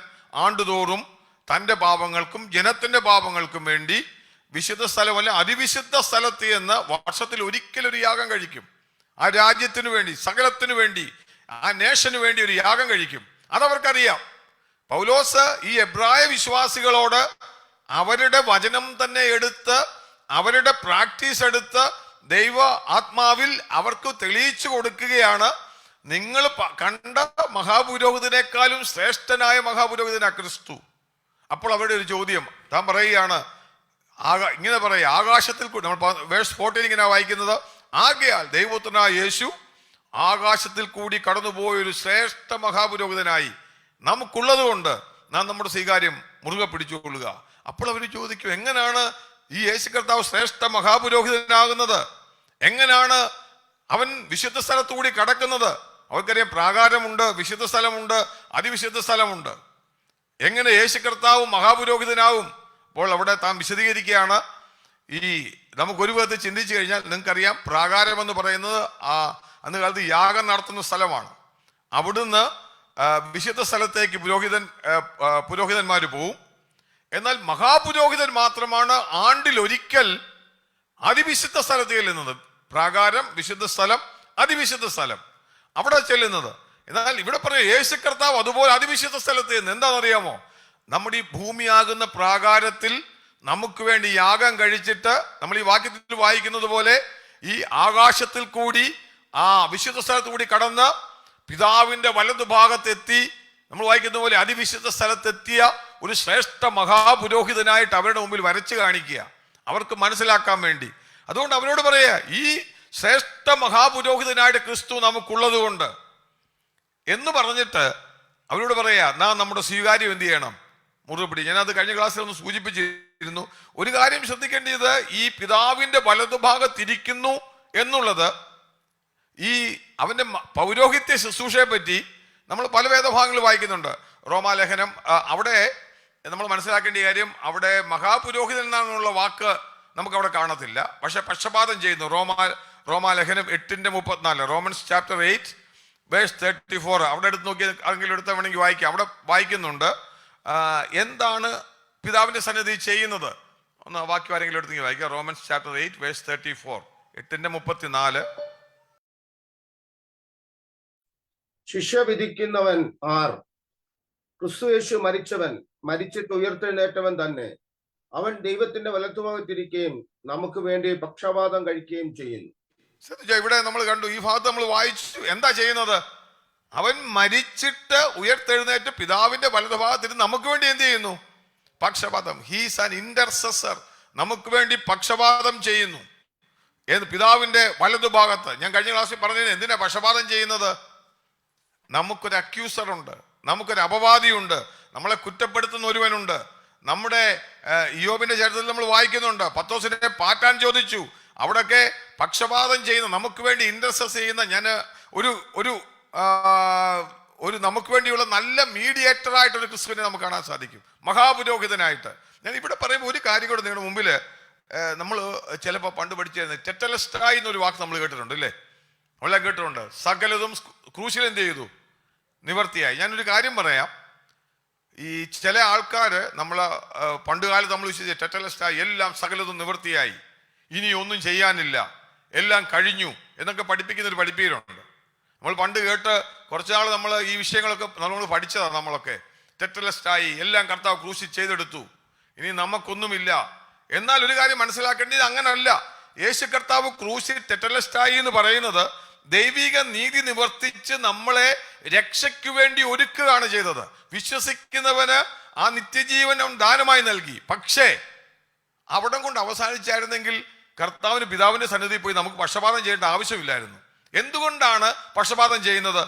ആണ്ടുതോറും തൻ്റെ പാപങ്ങൾക്കും ജനത്തിന്റെ പാപങ്ങൾക്കും വേണ്ടി വിശുദ്ധ സ്ഥലമല്ല അതിവിശുദ്ധ സ്ഥലത്ത് എന്ന് വർഷത്തിൽ ഒരിക്കലൊരു യാഗം കഴിക്കും. ആ രാജ്യത്തിനു വേണ്ടി, സകലത്തിനു വേണ്ടി, ആ നേഷന് വേണ്ടി ഒരു യാഗം കഴിക്കും. അതവർക്കറിയാം. പൗലോസ് ഈ എബ്രായ വിശ്വാസികളോട് അവരുടെ വചനം തന്നെ എടുത്ത് അവരുടെ പ്രാക്ടീസ് എടുത്ത് ദൈവ ആത്മാവിൽ അവർക്ക് തെളിയിച്ചു കൊടുക്കുകയാണ്. നിങ്ങൾ കണ്ട മഹാപുരോഹിതനേക്കാളും ശ്രേഷ്ഠനായ മഹാപുരോഹിതനാ ക്രിസ്തു. അപ്പോൾ അവരുടെ ഒരു ചോദ്യം താൻ പറയുകയാണ്, ഇങ്ങനെ പറയുക, ആകാശത്തിൽ കൂടി നമ്മൾ വേഴ്സ് 14 ഇങ്ങനെ വായിക്കുന്നത്, ആകയാൽ ദൈവപുത്രനായ യേശു ആകാശത്തിൽ കൂടി കടന്നുപോയൊരു ശ്രേഷ്ഠ മഹാപുരോഹിതനായി നമുക്കുള്ളത് കൊണ്ട് നാം നമ്മുടെ സ്വീകാര്യം മുറുകെ പിടിച്ചുകൊള്ളുക. അപ്പോൾ അവർ ചോദിക്കും, എങ്ങനെയാണ് ഈ യേശു കർത്താവ് ശ്രേഷ്ഠ മഹാപുരോഹിതനാകുന്നത്? എങ്ങനെയാണ് അവൻ വിശുദ്ധ സ്ഥലത്തുകൂടി കടക്കുന്നത്? അവർക്കറിയാം പ്രാകാരമുണ്ട്, വിശുദ്ധ സ്ഥലമുണ്ട്, അതിവിശുദ്ധ സ്ഥലമുണ്ട്. എങ്ങനെ യേശു കർത്താവും മഹാപുരോഹിതനാവും? അപ്പോൾ അവിടെ താൻ വിശദീകരിക്കുകയാണ്. ഈ നമുക്കൊരു വിധത്തിൽ ചിന്തിച്ചു കഴിഞ്ഞാൽ നിങ്ങൾക്കറിയാം, പ്രാകാരം എന്ന് പറയുന്നത് അന്ന് കാലത്ത് യാഗം നടത്തുന്ന സ്ഥലമാണ്. അവിടുന്ന് വിശുദ്ധ സ്ഥലത്തേക്ക് പുരോഹിതന്മാർ പോവും. എന്നാൽ മഹാപുരോഹിതൻ മാത്രമാണ് ആണ്ടിലൊരിക്കൽ അതിവിശുദ്ധ സ്ഥലത്ത് ചെല്ലുന്നത്. പ്രാകാരം, വിശുദ്ധ സ്ഥലം, അതിവിശുദ്ധ സ്ഥലം, അവിടെ ചെല്ലുന്നത്. എന്നാൽ ഇവിടെ പറയും യേശു കർത്താവ് അതുപോലെ അതിവിശുദ്ധ സ്ഥലത്ത് ചെന്ന്. എന്താണെന്നറിയാമോ? നമ്മുടെ ഈ ഭൂമിയാകുന്ന പ്രാകാരത്തിൽ നമുക്ക് വേണ്ടി യാഗം കഴിച്ചിട്ട്, നമ്മൾ ഈ വാക്യത്തിൽ വായിക്കുന്നത് പോലെ ഈ ആകാശത്തിൽ കൂടി ആ വിശുദ്ധ സ്ഥലത്ത് കൂടി കടന്ന് പിതാവിന്റെ വലതുഭാഗത്തെത്തി, നമ്മൾ വായിക്കുന്ന പോലെ അതിവിശുദ്ധ സ്ഥലത്തെത്തിയ ഒരു ശ്രേഷ്ഠ മഹാപുരോഹിതനായിട്ട് അവരുടെ മുമ്പിൽ വരച്ചു കാണിക്കുക, അവർക്ക് മനസ്സിലാക്കാൻ വേണ്ടി. അതുകൊണ്ട് അവരോട് പറയാ, ഈ ശ്രേഷ്ഠ മഹാപുരോഹിതനായിട്ട് ക്രിസ്തു നമുക്കുള്ളത് കൊണ്ട് എന്ന് പറഞ്ഞിട്ട് അവരോട് പറയാ, നാം നമ്മുടെ സ്വീകാര്യം എന്ത് ചെയ്യണം? മുറുപിടി. ഞാനത് കഴിഞ്ഞ ക്ലാസ്സിൽ ഒന്ന് സൂചിപ്പിച്ചിരുന്നു. ഒരു കാര്യം ശ്രദ്ധിക്കേണ്ടത്, ഈ പിതാവിന്റെ വലതുഭാഗത്തിരിക്കുന്നു എന്നുള്ളത് ഈ അവന്റെ പൗരോഹിത്യ ശുശ്രൂഷയെ പറ്റി നമ്മൾ പല വേദഭാഗങ്ങൾ വായിക്കുന്നുണ്ട്. റോമാലേഖനം, അവിടെ നമ്മൾ മനസ്സിലാക്കേണ്ട കാര്യം, അവിടെ മഹാപുരോഹിതൻ എന്നുള്ള വാക്ക് നമുക്ക് അവിടെ കാണത്തില്ല. പക്ഷെ പക്ഷപാതം ചെയ്യുന്നു. റോമാലേഖനം 8:34, റോമൻസ് ചാപ്റ്റർ 8 വേഴ്സ് 34, അവിടെ എടുത്ത് നോക്കി ആരെങ്കിലും എടുത്ത വേണമെങ്കിൽ വായിക്കാം. അവിടെ വായിക്കുന്നുണ്ട് എന്താണ് പിതാവിന്റെ സന്നിധി ചെയ്യുന്നത്. ഒന്ന് വാക്യം ആരെങ്കിലും എടുത്തെങ്കിൽ വായിക്കാം. Romans chapter 8 verse 34, 8:34. ശിക്ഷ വിധിക്കുന്നവൻ ആർ? ക്രിസ്തു യേശു മരിച്ചവൻ, മരിച്ചിട്ട് ഉയർത്തെഴുന്നേറ്റവൻ തന്നെ. അവൻ ദൈവത്തിന്റെ വലത്തുഭാഗത്തിരിക്കുകയും നമുക്ക് വേണ്ടി പക്ഷപാതം കഴിക്കുകയും ചെയ്യുന്നു. ശ്രദ്ധിച്ചോ, ഇവിടെ നമ്മൾ കണ്ടു, ഈ ഭാഗത്ത് നമ്മൾ വായിച്ചു. എന്താ ചെയ്യുന്നത്? അവൻ മരിച്ചിട്ട് ഉയർത്തെഴുന്നേറ്റ് പിതാവിന്റെ വലതുഭാഗത്തിന് നമുക്ക് വേണ്ടി എന്ത് ചെയ്യുന്നു? പക്ഷപാതം. He's an intercessor. നമുക്ക് വേണ്ടി പക്ഷപാതം ചെയ്യുന്നു. ഏത്? പിതാവിന്റെ വലതുഭാഗത്ത്. ഞാൻ കഴിഞ്ഞ ക്ലാസ്സിൽ പറഞ്ഞതിന് എന്തിനാ പക്ഷപാതം ചെയ്യുന്നത്? നമുക്കൊരു അക്യൂസർ ഉണ്ട്, നമുക്കൊരു അപവാദിയുണ്ട്, നമ്മളെ കുറ്റപ്പെടുത്തുന്ന ഒരുവനുണ്ട്. നമ്മുടെ യോബിന്റെ ചരിത്രത്തിൽ നമ്മൾ വായിക്കുന്നുണ്ട്, പത്രോസിനെ പാറ്റാൻ ചോദിച്ചു. അവിടെയൊക്കെ പക്ഷപാതം ചെയ്യുന്ന, നമുക്ക് വേണ്ടി ഇന്റർസെസ് ചെയ്യുന്ന, ഞാൻ ഒരു നമുക്ക് വേണ്ടിയുള്ള നല്ല മീഡിയേറ്റർ ആയിട്ടൊരു ക്രിസ്തുവിനെ നമുക്ക് കാണാൻ സാധിക്കും, മഹാപുരോഹിതനായിട്ട്. ഞാൻ ഇവിടെ പറയുമ്പോൾ ഒരു കാര്യം കൂടെ നിങ്ങളുടെ മുമ്പിൽ, നമ്മൾ ചിലപ്പോൾ പണ്ട് പഠിച്ചിരുന്ന ടെറ്റലസ്റ്റായി എന്നൊരു വാക്ക് നമ്മൾ കേട്ടിട്ടുണ്ട് അല്ലേ? നമ്മളെ കേട്ടിട്ടുണ്ട്. സകലതും ക്രൂശിൽ എന്ത് ചെയ്തു? നിവർത്തിയായി. ഞാനൊരു കാര്യം പറയാം. ഈ ചില ആൾക്കാർ പണ്ടുകാലത്ത് നമ്മൾ വിശ്വസിച്ച ടെറ്റലസ്റ്റായി, എല്ലാം സകലതും നിവർത്തിയായി, ഇനി ഒന്നും ചെയ്യാനില്ല, എല്ലാം കഴിഞ്ഞു എന്നൊക്കെ പഠിപ്പിക്കുന്ന ഒരു പഠിപ്പീരുണ്ട്. നമ്മൾ പണ്ട് കേട്ട് കുറച്ചാൾ നമ്മൾ ഈ വിഷയങ്ങളൊക്കെ നമ്മൾ പഠിച്ചതാണ്. നമ്മളൊക്കെ ടെറ്റലസ്റ്റായി, എല്ലാം കർത്താവ് ക്രൂശിൽ ചെയ്തെടുത്തു, ഇനി നമുക്കൊന്നുമില്ല. എന്നാൽ ഒരു കാര്യം മനസ്സിലാക്കേണ്ടത് അങ്ങനല്ല. യേശു കർത്താവ് ക്രൂശിൽ ടെറ്റലസ്റ്റായി എന്ന് പറയുന്നത് ദൈവിക നീതി നിവർത്തിച്ച് നമ്മളെ രക്ഷയ്ക്ക് വേണ്ടി ഒരുക്കുകയാണ് ചെയ്തത്. വിശ്വസിക്കുന്നവന് ആ നിത്യജീവനം ദാനമായി നൽകി. പക്ഷേ അവിടം കൊണ്ട് അവസാനിച്ചായിരുന്നെങ്കിൽ കർത്താവിന് പിതാവിന്റെ സന്നിധിയിൽ പോയി നമുക്ക് പക്ഷപാതം ചെയ്യേണ്ട ആവശ്യമില്ലായിരുന്നു. എന്തുകൊണ്ടാണ് പക്ഷപാതം ചെയ്യുന്നത്?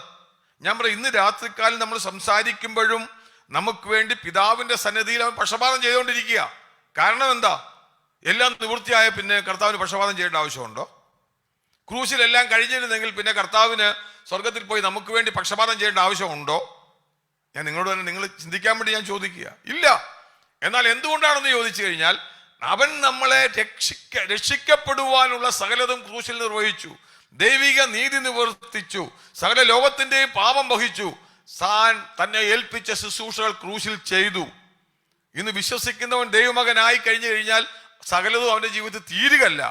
ഞാൻ പറയും, ഇന്ന് രാത്രിക്കാലം നമ്മൾ സംസാരിക്കുമ്പോഴും നമുക്ക് വേണ്ടി പിതാവിന്റെ സന്നിധിയിൽ അവൻ പക്ഷപാതം ചെയ്തുകൊണ്ടിരിക്കുക. കാരണം എന്താ? എല്ലാം നിവൃത്തിയായ പിന്നെ കർത്താവിന് പക്ഷപാതം ചെയ്യേണ്ട ആവശ്യമുണ്ടോ? ക്രൂശിലെല്ലാം കഴിഞ്ഞിരുന്നെങ്കിൽ പിന്നെ കർത്താവിന് സ്വർഗത്തിൽ പോയി നമുക്ക് വേണ്ടി പക്ഷപാതം ചെയ്യേണ്ട ആവശ്യമുണ്ടോ? ഞാൻ നിങ്ങളോട് തന്നെ, നിങ്ങൾ ചിന്തിക്കാൻ വേണ്ടി ഞാൻ ചോദിക്കുക. ഇല്ല. എന്നാൽ എന്തുകൊണ്ടാണെന്ന് ചോദിച്ചു കഴിഞ്ഞാൽ, അവൻ നമ്മളെ രക്ഷിക്കപ്പെടുവാനുള്ള സകലതും ക്രൂശിൽ നിർവഹിച്ചു, ദൈവിക നീതി നിവർത്തിച്ചു, സകല ലോകത്തിന്റെയും പാപം വഹിച്ചു, താൻ തന്നെ ഏൽപ്പിച്ച ശുശ്രൂഷകൾ ക്രൂശിൽ ചെയ്തു. ഇന്ന് വിശ്വസിക്കുന്നവൻ ദൈവമകനായി കഴിഞ്ഞു കഴിഞ്ഞാൽ സകലതും അവന്റെ ജീവിതത്തിൽ തീരുകയല്ല,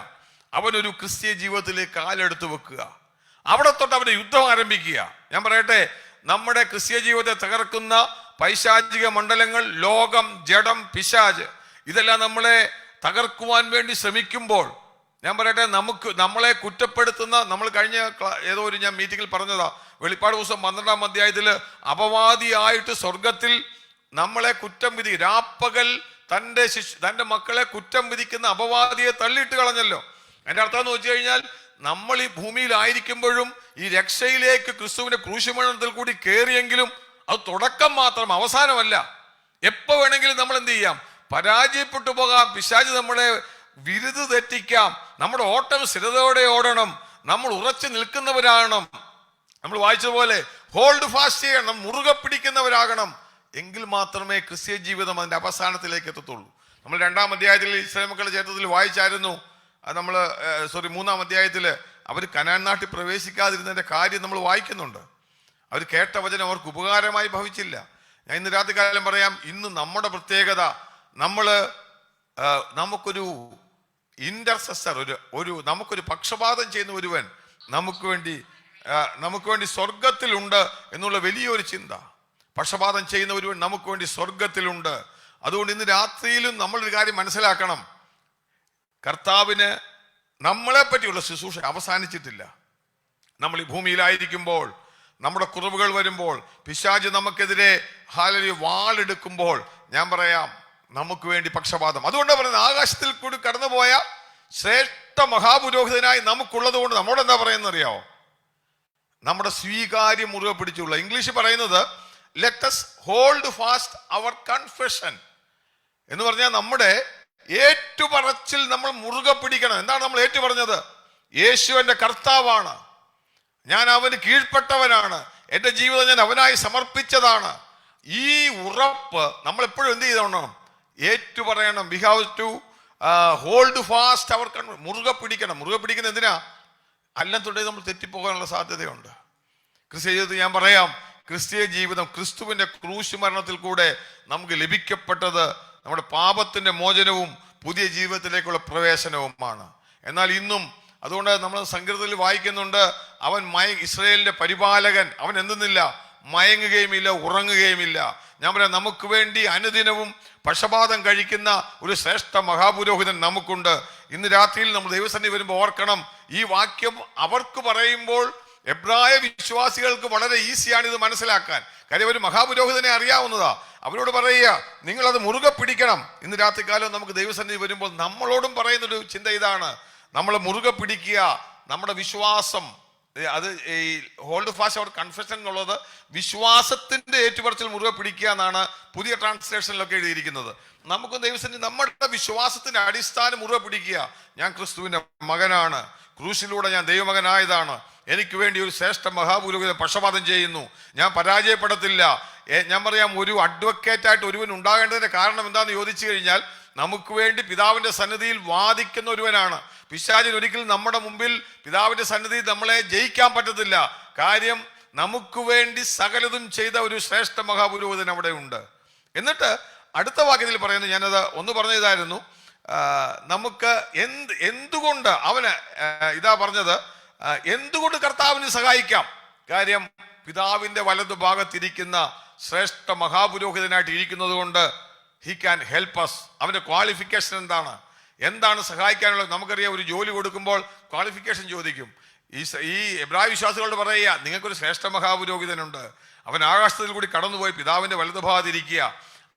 അവനൊരു ക്രിസ്തീയ ജീവിതത്തിലേക്ക് കാലെടുത്ത് വെക്കുക. അവിടെ തൊട്ട് അവന്റെ യുദ്ധം ആരംഭിക്കുക. ഞാൻ പറയട്ടെ, നമ്മുടെ ക്രിസ്തീയ ജീവിതത്തെ തകർക്കുന്ന പൈശാചിക മണ്ഡലങ്ങൾ, ലോകം, ജഡം, പിശാച്, ഇതെല്ലാം നമ്മളെ തകർക്കുവാൻ വേണ്ടി ശ്രമിക്കുമ്പോൾ, ഞാൻ പറയട്ടെ, നമ്മളെ കുറ്റപ്പെടുത്തുന്ന, നമ്മൾ കഴിഞ്ഞ ഏതോ ഒരു ഞാൻ മീറ്റിങ്ങിൽ പറഞ്ഞതാ, വെളിപ്പാട് പുസ്തകം 12-ാം അധ്യായത്തിൽ അപവാദിയായിട്ട് സ്വർഗത്തിൽ നമ്മളെ കുറ്റം വിധി, രാപ്പകൽ തൻ്റെ മക്കളെ കുറ്റം വിധിക്കുന്ന അപവാദിയെ തള്ളിയിട്ട് കളഞ്ഞല്ലോ. എൻ്റെ അർത്ഥം എന്ന് വെച്ച് കഴിഞ്ഞാൽ, നമ്മൾ ഈ ഭൂമിയിലായിരിക്കുമ്പോഴും ഈ രക്ഷയിലേക്ക് ക്രിസ്തുവിന്റെ ക്രൂശുമരണത്തിൽ കൂടി കയറിയെങ്കിലും അത് തുടക്കം മാത്രം, അവസാനമല്ല. എപ്പോ വേണമെങ്കിലും നമ്മൾ എന്ത് ചെയ്യാം? പരാജയപ്പെട്ടു പോകാം. പിശാച് നമ്മളെ വിരുത് തെറ്റിക്കാം. നമ്മുടെ ഓട്ടം സ്ഥിരതയോടെ ഓടണം. നമ്മൾ ഉറച്ചു നിൽക്കുന്നവരാകണം. നമ്മൾ വായിച്ചതുപോലെ ഹോൾഡ് ഫാസ്റ്റ് ചെയ്യണം, മുറുകെ പിടിക്കുന്നവരാകണം. എങ്കിൽ മാത്രമേ ക്രിസ്ത്യ ജീവിതം അതിൻ്റെ അവസാനത്തിലേക്ക് എത്തത്തുള്ളൂ. നമ്മൾ 2-ാം അധ്യായത്തിൽ ഇസ്രായേൽ മക്കളുടെ ചരിത്രത്തിൽ വായിച്ചായിരുന്നു. നമ്മൾ 3-ാം അധ്യായത്തിൽ അവർ കനാൻ നാട്ടിൽ പ്രവേശിക്കാതിരുന്നതിൻ്റെ കാര്യം നമ്മൾ വായിക്കുന്നുണ്ട്. അവർ കേട്ട വചനം അവർക്ക് ഉപകാരമായി ഭവിച്ചില്ല. ഞാൻ ഇന്ന് രാത്രി കാലം പറയാം, ഇന്ന് നമ്മുടെ പ്രത്യേകത, നമുക്കൊരു ഇന്റർസെസർ, നമുക്കൊരു പക്ഷപാതം ചെയ്യുന്ന ഒരുവൻ നമുക്ക് വേണ്ടി സ്വർഗത്തിലുണ്ട് എന്നുള്ള വലിയൊരു ചിന്ത. പക്ഷപാതം ചെയ്യുന്ന ഒരുവൻ നമുക്ക് വേണ്ടി സ്വർഗത്തിലുണ്ട്. അതുകൊണ്ട് ഇന്ന് രാത്രിയിലും നമ്മളൊരു കാര്യം മനസ്സിലാക്കണം, കർത്താവിന് നമ്മളെ പറ്റിയുള്ള ശുശ്രൂഷ അവസാനിച്ചിട്ടില്ല. നമ്മൾ ഈ ഭൂമിയിലായിരിക്കുമ്പോൾ, നമ്മുടെ കുറവുകൾ വരുമ്പോൾ, പിശാച് നമുക്കെതിരെ വാളെടുക്കുമ്പോൾ, ഞാൻ പറയാം നമുക്ക് വേണ്ടി പക്ഷപാതം. അതുകൊണ്ടാണ് പറയുന്നത്, ആകാശത്തിൽ കൂടി കടന്നുപോയ ശ്രേഷ്ഠ മഹാപുരോഹിതനായി നമുക്കുള്ളത് കൊണ്ട് നമ്മോട് എന്താ പറയുന്നത് അറിയാവോ? നമ്മുടെ സ്വീകാര്യം മുറുകെ പിടിച്ചുള്ള, ഇംഗ്ലീഷ് പറയുന്നത് ലെറ്റ് us ഹോൾഡ് ഫാസ്റ്റ് അവർ കൺഫെഷൻ എന്ന് പറഞ്ഞാൽ നമ്മുടെ ഏറ്റുപറച്ചിൽ നമ്മൾ മുറുകെ പിടിക്കണം. എന്താണ് നമ്മൾ ഏറ്റുപറഞ്ഞത്? യേശു എൻ്റെ കർത്താവാണ്, ഞാൻ അവന് കീഴ്പ്പെട്ടവനാണ്, എൻ്റെ ജീവിതം ഞാൻ അവനായി സമർപ്പിച്ചതാണ്. ഈ ഉറപ്പ് നമ്മൾ എപ്പോഴും എന്ത് ചെയ്തോണം? ഏറ്റുപറയണം. We have to hold fast our മുറുകെ പിടിക്കണം. മുറുകെ പിടിക്കുന്ന എന്തിനാ? അല്ലെന്നുണ്ടെങ്കിൽ നമ്മൾ തെറ്റിപ്പോകാനുള്ള സാധ്യതയുണ്ട്. ക്രിസ്ത്യ ജീവിതത്തിൽ ഞാൻ പറയാം, ക്രിസ്തീയ ജീവിതം ക്രിസ്തുവിന്റെ ക്രൂശ് മരണത്തിൽ കൂടെ നമുക്ക് ലഭിക്കപ്പെട്ടത് നമ്മുടെ പാപത്തിന്റെ മോചനവും പുതിയ ജീവിതത്തിലേക്കുള്ള പ്രവേശനവുമാണ്. എന്നാൽ ഇന്നും അതുകൊണ്ട് നമ്മൾ സങ്കീർത്തനത്തിൽ വായിക്കുന്നുണ്ട്, അവൻ ഇസ്രായേലിന്റെ പരിപാലകൻ, അവൻ എന്തെന്നില്ല, മയങ്ങുകയുമില്ല, ഉറങ്ങുകയുമില്ല. ഞാൻ പറയാം, നമുക്ക് വേണ്ടി അനുദിനവും പക്ഷപാതം കഴിക്കുന്ന ഒരു ശ്രേഷ്ഠ മഹാപുരോഹിതൻ നമുക്കുണ്ട്. ഇന്ന് രാത്രിയിൽ നമ്മൾ ദൈവസന്നിധി വരുമ്പോൾ ഓർക്കണം, ഈ വാക്യം അവർക്ക് പറയുമ്പോൾ എബ്രായ വിശ്വാസികൾക്ക് വളരെ ഈസിയാണ് ഇത് മനസ്സിലാക്കാൻ. കാര്യം ഒരു മഹാപുരോഹിതനെ അറിയാവുന്നതാ. അവരോട് പറയുക, നിങ്ങളത് മുറുകെ പിടിക്കണം. ഇന്ന് രാത്രികാലം നമുക്ക് ദൈവസന്നിധി വരുമ്പോൾ നമ്മളോടും പറയുന്നൊരു ചിന്ത ഇതാണ്, നമ്മൾ മുറുകെ പിടിക്കുക. നമ്മുടെ വിശ്വാസം, അത് ഈ ഹോൾഡ് ഫാസ്റ്റ് അവർ കൺഫെഷൻ എന്നുള്ളത് വിശ്വാസത്തിന്റെ ഏറ്റുപറച്ചിൽ മുറുകെ പിടിക്കുക എന്നാണ് പുതിയ ട്രാൻസ്ലേഷനിലൊക്കെ എഴുതിയിരിക്കുന്നത്. നമുക്ക് ദൈവസന്നിധി നമ്മുടെ വിശ്വാസത്തിന്റെ അടിസ്ഥാനം മുറുകെ പിടിക്കുക. ഞാൻ ക്രിസ്തുവിന്റെ മകനാണ്, ക്രൂശിലൂടെ ഞാൻ ദൈവമകനായതാണ്, എനിക്ക് വേണ്ടി ഒരു ശ്രേഷ്ഠ മഹാപുരോഹിതൻ പക്ഷപാതം ചെയ്യുന്നു, ഞാൻ പരാജയപ്പെടത്തില്ല. ഞാൻ പറയാം, ഒരു അഡ്വക്കേറ്റായിട്ട് ഒരുവൻ ഉണ്ടാകേണ്ടതിന്റെ കാരണം എന്താണെന്ന് ചോദിച്ചു കഴിഞ്ഞാൽ, നമുക്ക് വേണ്ടി പിതാവിന്റെ സന്നിധിയിൽ വാദിക്കുന്ന ഒരുവനാണ്. പിശാചിന് ഒരിക്കലും നമ്മുടെ മുമ്പിൽ പിതാവിന്റെ സന്നിധിയിൽ നമ്മളെ ജയിക്കാൻ പറ്റത്തില്ല. കാര്യം നമുക്ക് വേണ്ടി സകലതും ചെയ്ത ഒരു ശ്രേഷ്ഠ മഹാപുരോഹിതൻ അവിടെ ഉണ്ട്. എന്നിട്ട് അടുത്ത വാക്യത്തിൽ പറയുന്നത്, ഞാനത് ഒന്ന് പറഞ്ഞതായിരുന്നു, നമുക്ക് എന്തുകൊണ്ട് അവന് ഇതാ പറഞ്ഞത്, എന്തുകൊണ്ട് കർത്താവിന് സഹായിക്കാം. കാര്യം പിതാവിന്റെ വലതു ഭാഗത്തിരിക്കുന്ന ശ്രേഷ്ഠ മഹാപുരോഹിതനായിട്ട് ഇരിക്കുന്നത് കൊണ്ട് ഹി ക്യാൻ ഹെൽപ്പ് അസ്. അവന്റെ ക്വാളിഫിക്കേഷൻ എന്താണ് സഹായിക്കാനുള്ളത്? നമുക്കറിയാം, ഒരു ജോലി കൊടുക്കുമ്പോൾ ക്വാളിഫിക്കേഷൻ ചോദിക്കും. ഈ എബ്രായ വിശ്വാസികളോട് പറയുക, നിങ്ങൾക്കൊരു ശ്രേഷ്ഠ മഹാപുരോഹിതനുണ്ട്, അവൻ ആകാശത്തിൽ കൂടി കടന്നുപോയി പിതാവിന്റെ വലതുഭാഗത്തിരിക്കുക.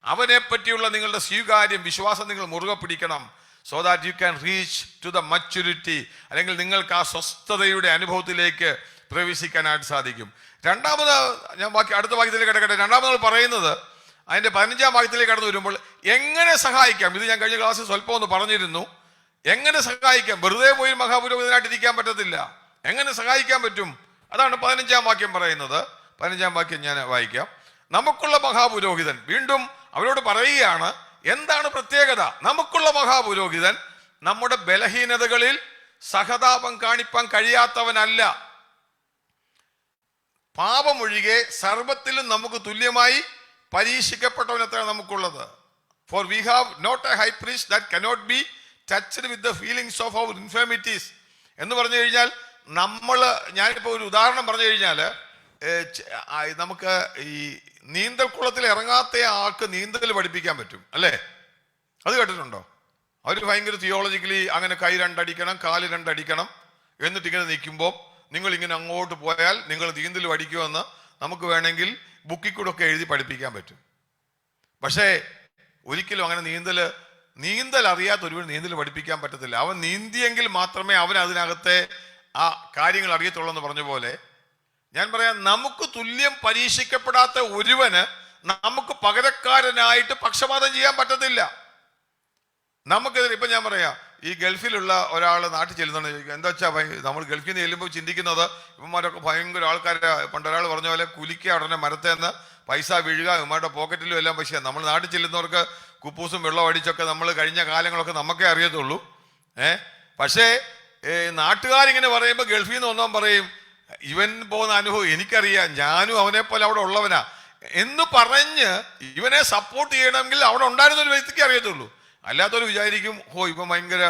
അവനെ പറ്റിയുള്ള നിങ്ങളുടെ സ്വീകാര്യം, വിശ്വാസം നിങ്ങൾ മുറുകെ പിടിക്കണം. So that you can reach to the maturity, അല്ലെങ്കിൽ നിങ്ങൾക്ക് ആ സ്വസ്ഥതയുടെ അനുഭവത്തിലേക്ക് പ്രവേശിക്കാനായിട്ട് സാധിക്കും. രണ്ടാമത് ഞാൻ അടുത്ത വാക്യത്തിലേക്ക് കിടക്കട്ടെ. രണ്ടാമത് പറയുന്നത്, അതിന്റെ 15-ാം വാക്യത്തിലേക്ക് കടന്നു വരുമ്പോൾ എങ്ങനെ സഹായിക്കാം. ഇത് ഞാൻ കഴിഞ്ഞ ക്ലാസ്സിൽ സ്വല്പം ഒന്ന് പറഞ്ഞിരുന്നു. എങ്ങനെ സഹായിക്കാം? വെറുതെ പോയി മഹാപുരോഹിതനായിട്ട് ഇരിക്കാൻ പറ്റത്തില്ല. എങ്ങനെ സഹായിക്കാൻ പറ്റും? അതാണ് 15-ാം വാക്യം പറയുന്നത്. 15-ാം വാക്യം ഞാൻ വായിക്കാം. നമുക്കുള്ള മഹാപുരോഹിതൻ, വീണ്ടും അവരോട് പറയുകയാണ്, എന്താണ് പ്രത്യേകത? നമുക്കുള്ള മഹാപുരോഹിതൻ നമ്മുടെ ബലഹീനതകളിൽ സഹതാപം കാണിപ്പാൻ കഴിയാത്തവനല്ല, പാപമൊഴികെ സർവ്വത്തിലും നമുക്ക് തുല്യമായി പരീക്ഷിക്കപ്പെട്ടവനത്താണ് നമുക്കുള്ളത്. For we have not a high priest that cannot be touched with the feelings of our infirmities എന്ന് പറഞ്ഞു കഴിഞ്ഞാൽ, ഞാനിപ്പോൾ ഒരു ഉദാഹരണം പറഞ്ഞു കഴിഞ്ഞാൽ, നമുക്ക് ഈ നീന്തൽക്കുളത്തിൽ ഇറങ്ങാത്ത ആൾക്ക് നീന്തൽ പഠിപ്പിക്കാൻ പറ്റും, അല്ലേ? അത് കേട്ടിട്ടുണ്ടോ? അവർ ഭയങ്കര തിയോളജിക്കലി അങ്ങനെ കൈ രണ്ടടിക്കണം, കാല് രണ്ടടിക്കണം, എന്നിട്ട് ഇങ്ങനെ നിൽക്കുമ്പോൾ നിങ്ങൾ ഇങ്ങനെ അങ്ങോട്ട് പോയാൽ നിങ്ങൾ നീന്തൽ പഠിക്കുമെന്ന് നമുക്ക് വേണമെങ്കിൽ ബുക്കിൽ കൂടെ ഒക്കെ എഴുതി പഠിപ്പിക്കാൻ പറ്റും. പക്ഷേ ഒരിക്കലും അങ്ങനെ നീന്തൽ അറിയാത്ത ഒരുവൻ നീന്തൽ പഠിപ്പിക്കാൻ പറ്റത്തില്ല. അവൻ നീന്തിയെങ്കിൽ മാത്രമേ അവൻ അതിനകത്തെ ആ കാര്യങ്ങൾ അറിയത്തുള്ളൂ എന്ന് പറഞ്ഞ പോലെ, ഞാൻ പറയാം, നമുക്ക് തുല്യം പരീക്ഷിക്കപ്പെടാത്ത ഒരുവന് നമുക്ക് പകരക്കാരനായിട്ട് പക്ഷപാതം ചെയ്യാൻ പറ്റത്തില്ല. നമുക്കെതിരെ ഇപ്പം ഞാൻ പറയാം, ഈ ഗൾഫിലുള്ള ഒരാൾ നാട്ടിൽ ചെല്ലുന്നുണ്ട് ചോദിക്കും, എന്താ വെച്ചാൽ നമ്മൾ ഗൾഫിൽ നിന്ന് ചെല്ലുമ്പോൾ ചിന്തിക്കുന്നത് ഇവന്മാരൊക്കെ ഭയങ്കര ആൾക്കാരെ, പണ്ടൊരാൾ പറഞ്ഞ പോലെ കുലിക്കുക ഉടനെ മരത്തേന്ന് പൈസ വീഴുക, ഇവന്മാരുടെ പോക്കറ്റിലും എല്ലാം പൈസ. നമ്മൾ നാട്ടിൽ ചെല്ലുന്നവർക്ക് കുപ്പൂസും വെള്ളം അടിച്ചൊക്കെ നമ്മൾ കഴിഞ്ഞ കാലങ്ങളൊക്കെ നമുക്കേ അറിയത്തുള്ളൂ. പക്ഷേ നാട്ടുകാരിങ്ങനെ പറയുമ്പോൾ ഗൾഫിൽ നിന്ന് ഒന്നാൻ പറയും, ഇവൻ പോകുന്ന അനുഭവം എനിക്കറിയാം, ഞാനും അവനെ പോലെ അവിടെ ഉള്ളവനാ എന്ന് പറഞ്ഞ് ഇവനെ സപ്പോർട്ട് ചെയ്യണമെങ്കിൽ അവിടെ ഉണ്ടായിരുന്ന ഒരു വ്യക്തിക്ക് അറിയത്തുള്ളൂ. അല്ലാത്തവർ വിചാരിക്കും, ഇവൻ ഭയങ്കര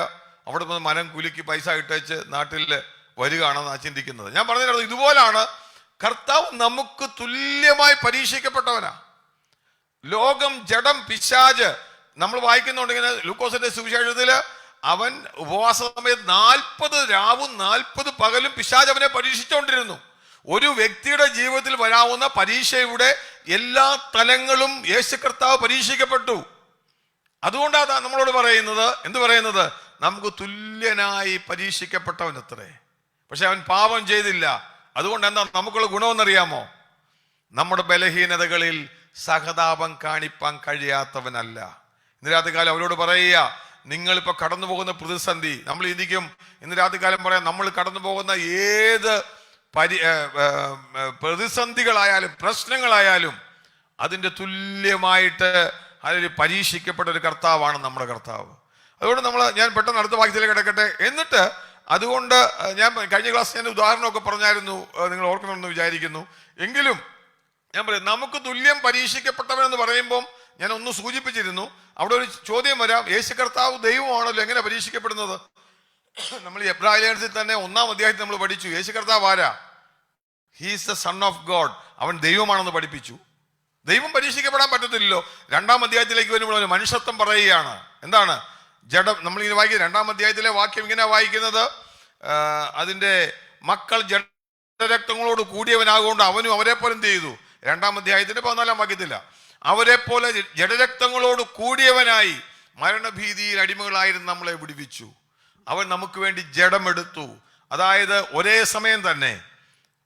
അവിടെ നിന്ന് മരം കുലുക്കി പൈസ ഇട്ടേച്ച് നാട്ടിൽ വരികയാണെന്നാണ് ചിന്തിക്കുന്നത്. ഞാൻ പറഞ്ഞത് ഇതുപോലാണ് കർത്താവ് നമുക്ക് തുല്യമായി പരീക്ഷിക്കപ്പെട്ടവനാ. ലോകം, ജഡം, പിശാച് നമ്മൾ വായിക്കുന്നുണ്ടെങ്കിൽ ലൂക്കോസിന്റെ സുവിശേഷത്തില് അവൻ ഉപവാസ സമയത്ത് 40 രാവും 40 പകലും പിശാച് അവനെ പരീക്ഷിച്ചുകൊണ്ടിരുന്നു. ഒരു വ്യക്തിയുടെ ജീവിതത്തിൽ വരാവുന്ന പരീക്ഷയുടെ എല്ലാ തലങ്ങളും യേശു കർത്താവ് പരീക്ഷിക്കപ്പെട്ടു. അതുകൊണ്ടാണ് നമ്മളോട് പറയുന്നത്, എന്ത് പറയുന്നത്, നമുക്ക് തുല്യനായി പരീക്ഷിക്കപ്പെട്ടവൻ അത്രേ. പക്ഷെ അവൻ പാപം ചെയ്തില്ല. അതുകൊണ്ട് എന്താ നമുക്കുള്ള ഗുണമെന്നറിയാമോ? നമ്മുടെ ബലഹീനതകളിൽ സഹതാപം കാണിപ്പാൻ കഴിയാത്തവനല്ല. ഇന്ന് രാത്രികാലം അവരോട് പറയുക, നിങ്ങളിപ്പോ കടന്നു പോകുന്ന പ്രതിസന്ധി, നമ്മൾ ചിന്തിക്കും ഇന്ന് രാത്രികാലം പറയാം, നമ്മൾ കടന്നു പോകുന്ന ഏത് പ്രതിസന്ധികളായാലും പ്രശ്നങ്ങളായാലും അതിൻ്റെ തുല്യമായിട്ട് അതിൽ പരീക്ഷിക്കപ്പെട്ട ഒരു കർത്താവാണ് നമ്മുടെ കർത്താവ്. അതുകൊണ്ട് ഞാൻ പെട്ടെന്ന് അടുത്ത വാക്യത്തിലേക്ക് കിടക്കട്ടെ. എന്നിട്ട് അതുകൊണ്ട് ഞാൻ കഴിഞ്ഞ ക്ലാസ് ഞാൻ ഉദാഹരണമൊക്കെ പറഞ്ഞായിരുന്നു, നിങ്ങൾ ഓർക്കണമെന്ന് വിചാരിക്കുന്നു. എങ്കിലും ഞാൻ പറയും, നമുക്ക് തുല്യം പരീക്ഷിക്കപ്പെട്ടവനെന്ന് പറയുമ്പം ഞാൻ ഒന്ന് സൂചിപ്പിച്ചിരുന്നു. അവിടെ ഒരു ചോദ്യം വരാം, യേശു കർത്താവ് ദൈവമാണല്ലോ, എങ്ങനെ പരീക്ഷിക്കപ്പെടുന്നത്? നമ്മൾ എബ്രായ ലേഖനത്തിൽ തന്നെ 1-ാം അധ്യായത്തിൽ നമ്മൾ പഠിച്ചു, യേശു കർത്താവ് ആരാ? He's the son of God. അവൻ ദൈവമാണെന്ന് പഠിപ്പിച്ചു. ദൈവം പരീക്ഷിക്കപ്പെടാൻ പറ്റത്തില്ലല്ലോ. 2-ാം അധ്യായത്തിലേക്ക് വരുമ്പോൾ അവന് മനുഷ്യത്വം പറയുകയാണ്. എന്താണ് ജഡം? നമ്മളിങ്ങനെ വായിക്കുന്നത് 2-ാം അധ്യായത്തിലെ വാക്യം ഇങ്ങനെ വായിക്കുന്നത്, അതിന്റെ മക്കൾ ജഡരക്തങ്ങളോട് കൂടിയവനാകൊണ്ട് അവനും അവരെ പോലെ എന്ത് ചെയ്തു? 2-ാം അധ്യായത്തിന്റെ 14-ാം വാക്യത്തില്ല, അവരെ പോലെ ജഡരക്തങ്ങളോട് കൂടിയവനായി മരണഭീതിയിൽ അടിമകളായിരുന്നു നമ്മളെ വിടുവിച്ചു. അവൻ നമുക്ക് വേണ്ടി ജഡമെടുത്തു. അതായത് ഒരേ സമയം തന്നെ